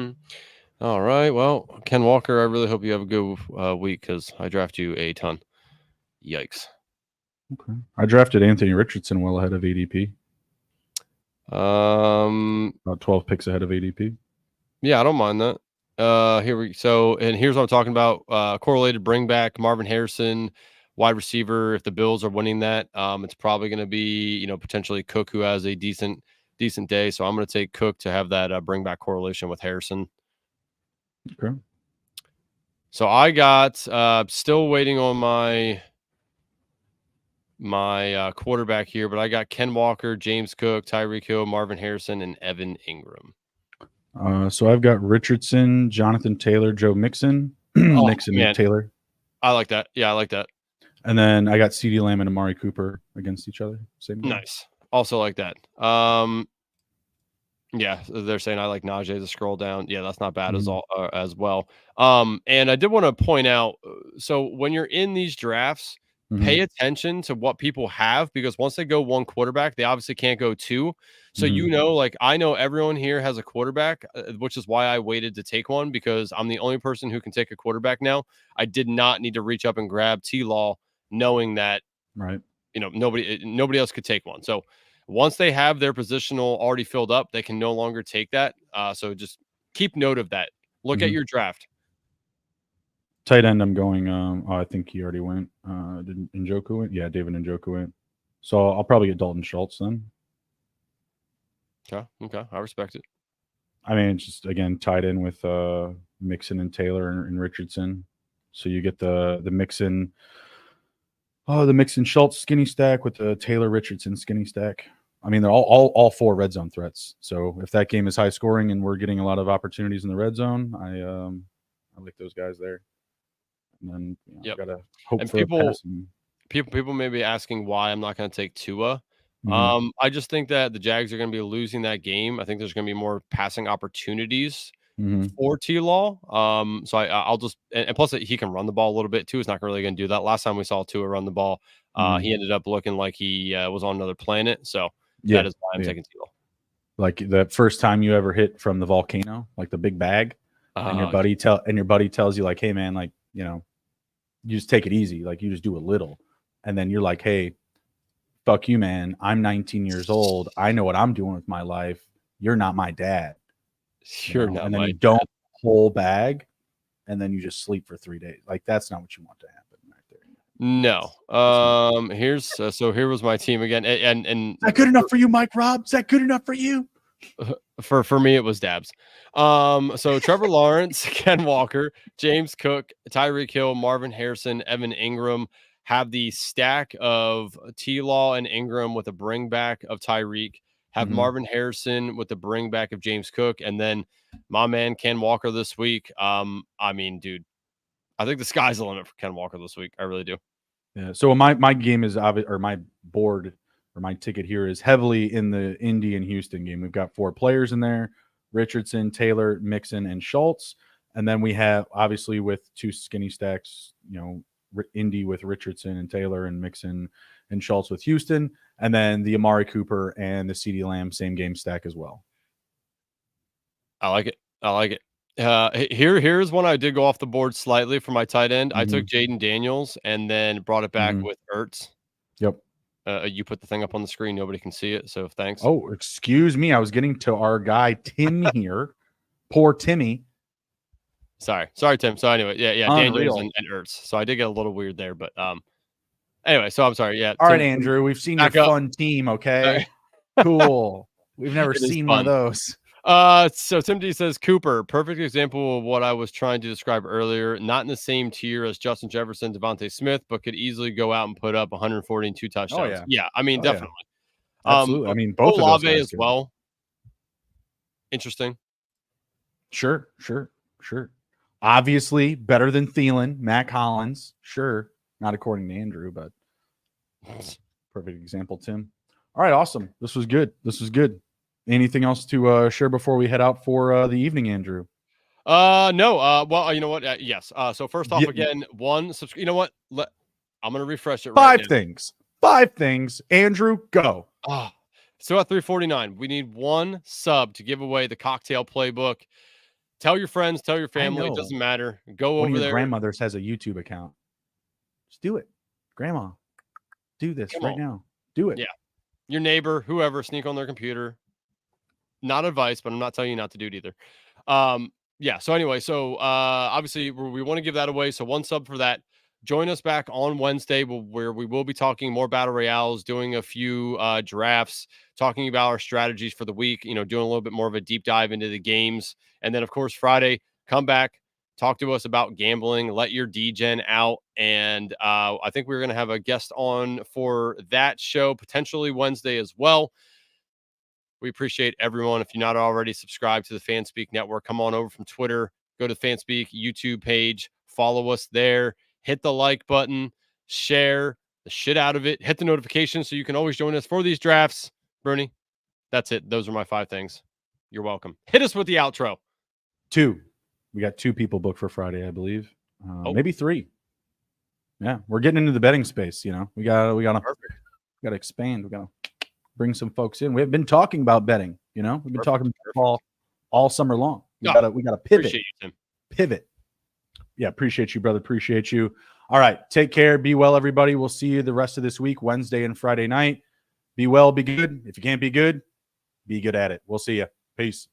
Speaker 2: that. All right. Well, Ken Walker, I really hope you have a good week because I draft you a ton. Yikes.
Speaker 1: Okay. I drafted Anthony Richardson well ahead of ADP. About 12 picks ahead of ADP.
Speaker 2: Yeah, I don't mind that. Here's what I'm talking about. Correlated bring back Marvin Harrison, wide receiver. If the Bills are winning that, it's probably going to be, potentially Cook, who has a decent day. So I'm going to take Cook to have that bring back correlation with Harrison.
Speaker 1: Okay.
Speaker 2: So I got still waiting on my quarterback here, but I got Ken Walker, James Cook, Tyreek Hill, Marvin Harrison, and Evan Ingram.
Speaker 1: So I've got Richardson, Jonathan Taylor, Joe Mixon, Mixon and Taylor.
Speaker 2: I like that. Yeah, I like that.
Speaker 1: And then I got CeeDee Lamb and Amari Cooper against each other. Same game.
Speaker 2: Nice. Also like that. Yeah, they're saying I like Najee to scroll down. Yeah, that's not bad as well. And I did want to point out, so when you're in these drafts, pay attention to what people have, because once they go one quarterback, they obviously can't go two. So like I know everyone here has a quarterback, which is why I waited to take one, because I'm the only person who can take a quarterback now. I did not need to reach up and grab T-Law, knowing that nobody else could take one. So once they have their positional already filled up, they can no longer take that. So just keep note of that. Look at your draft.
Speaker 1: Tight end, I'm going. I think he already went. Did Njoku went? Yeah, David Njoku went. So I'll probably get Dalton Schultz then.
Speaker 2: Okay, I respect it.
Speaker 1: I mean, it's just again tied in with Mixon and Taylor and Richardson. So you get the Mixon. Oh, the Mixon Schultz skinny stack with the Taylor Richardson skinny stack. I mean, they're all four red zone threats. So if that game is high scoring and we're getting a lot of opportunities in the red zone, I like those guys there. And then I gotta hope for passing.
Speaker 2: People may be asking why I'm not going to take Tua. I just think that the Jags are going to be losing that game. I think there's going to be more passing opportunities for T-Law. So I'll just and plus he can run the ball a little bit too. He's not really going to do that. Last time we saw Tua run the ball, he ended up looking like he was on another planet. So that is why I'm taking T-Law.
Speaker 1: Like the first time you ever hit from the volcano, like the big bag, and your buddy tells you like, hey man, like you just take it easy, like you just do a little, and then you're like, hey, fuck you, man. I'm 19 years old. I know what I'm doing with my life. You're not my dad.
Speaker 2: You're not.
Speaker 1: And then you don't whole bag, and then you just sleep for 3 days. Like that's not what you want to happen right there.
Speaker 2: No. Here was my team again. And
Speaker 1: is that good enough for you, Mike Rob? Is that good enough for you?
Speaker 2: For me, it was Dabs. So Trevor Lawrence, Ken Walker, James Cook, Tyreek Hill, Marvin Harrison, Evan Ingram have the stack of T-Law and Ingram with a bring back of Tyreek. Have Marvin Harrison with the bring back of James Cook, and then my man Ken Walker this week. I mean, dude, I think the sky's the limit for Ken Walker this week. I really do.
Speaker 1: Yeah. So my game is obvious, or my board or my ticket here is heavily in the Indy and Houston game. We've got 4 players in there: Richardson, Taylor, Mixon, and Schultz. And then we have obviously with 2 skinny stacks, Indy with Richardson and Taylor, and Mixon and Schultz with Houston, and then the Amari Cooper and the CeeDee Lamb same game stack as well.
Speaker 2: I like it. Here's one I did go off the board slightly for my tight end. I took Jaden Daniels and then brought it back with Ertz.
Speaker 1: Yep.
Speaker 2: You put the thing up on the screen. Nobody can see it, so thanks.
Speaker 1: Oh, excuse me. I was getting to our guy Tim here. Poor Timmy.
Speaker 2: Sorry, Tim. So anyway, yeah, Daniels and Ertz. So I did get a little weird there, but Anyway, so I'm sorry. Yeah.
Speaker 1: All right, Andrew, we've seen your fun team. Okay, cool. We've never seen one of those.
Speaker 2: So Tim D says Cooper, perfect example of what I was trying to describe earlier. Not in the same tier as Justin Jefferson, Devontae Smith, but could easily go out and put up 140 and 2 touchdowns.
Speaker 1: Oh, yeah.
Speaker 2: Yeah, I mean, definitely.
Speaker 1: Yeah. Absolutely. I mean, both of those guys
Speaker 2: as
Speaker 1: good.
Speaker 2: well. Interesting.
Speaker 1: Sure. Obviously, better than Thielen, Matt Collins. Sure. Not according to Andrew, but perfect example, Tim. All right, awesome. This was good. Anything else to share before we head out for the evening, Andrew?
Speaker 2: No. Well, you know what? Yes. So first off, again, you know what? I'm gonna refresh it.
Speaker 1: Five things. Andrew, go.
Speaker 2: So at 349, we need one sub to give away the cocktail playbook. Tell your friends, tell your family. It doesn't matter. Go
Speaker 1: One
Speaker 2: over
Speaker 1: of
Speaker 2: there.
Speaker 1: your grandmothers has a YouTube account. Just do it, Grandma. Do this right now. Do it.
Speaker 2: Yeah. Your neighbor, whoever, sneak on their computer. Not advice, but I'm not telling you not to do it either. Yeah. So anyway, obviously we want to give that away. So one sub for that. Join us back on Wednesday where we will be talking more battle royales, doing a few drafts, talking about our strategies for the week, doing a little bit more of a deep dive into the games. And then, of course, Friday, come back, talk to us about gambling, let your DGen out. And I think we're going to have a guest on for that show, potentially Wednesday as well. We appreciate everyone. If you're not already subscribed to the Fanspeak Network, come on over from Twitter, go to the Fanspeak YouTube page, follow us there, hit the like button, share the shit out of it, hit the notifications so you can always join us for these drafts. Bruni, that's it. Those are my 5 things. You're welcome. Hit us with the outro.
Speaker 1: 2. We got 2 people booked for Friday, I believe. Maybe 3. Yeah, we're getting into the betting space. We got to expand. We got to bring some folks in. We've been talking about betting. We've been talking about all summer long. We got to pivot.
Speaker 2: Appreciate you, Tim.
Speaker 1: Pivot. Yeah, appreciate you, brother. Appreciate you. All right, take care. Be well, everybody. We'll see you the rest of this week, Wednesday and Friday night. Be well, be good. If you can't be good at it. We'll see you. Peace.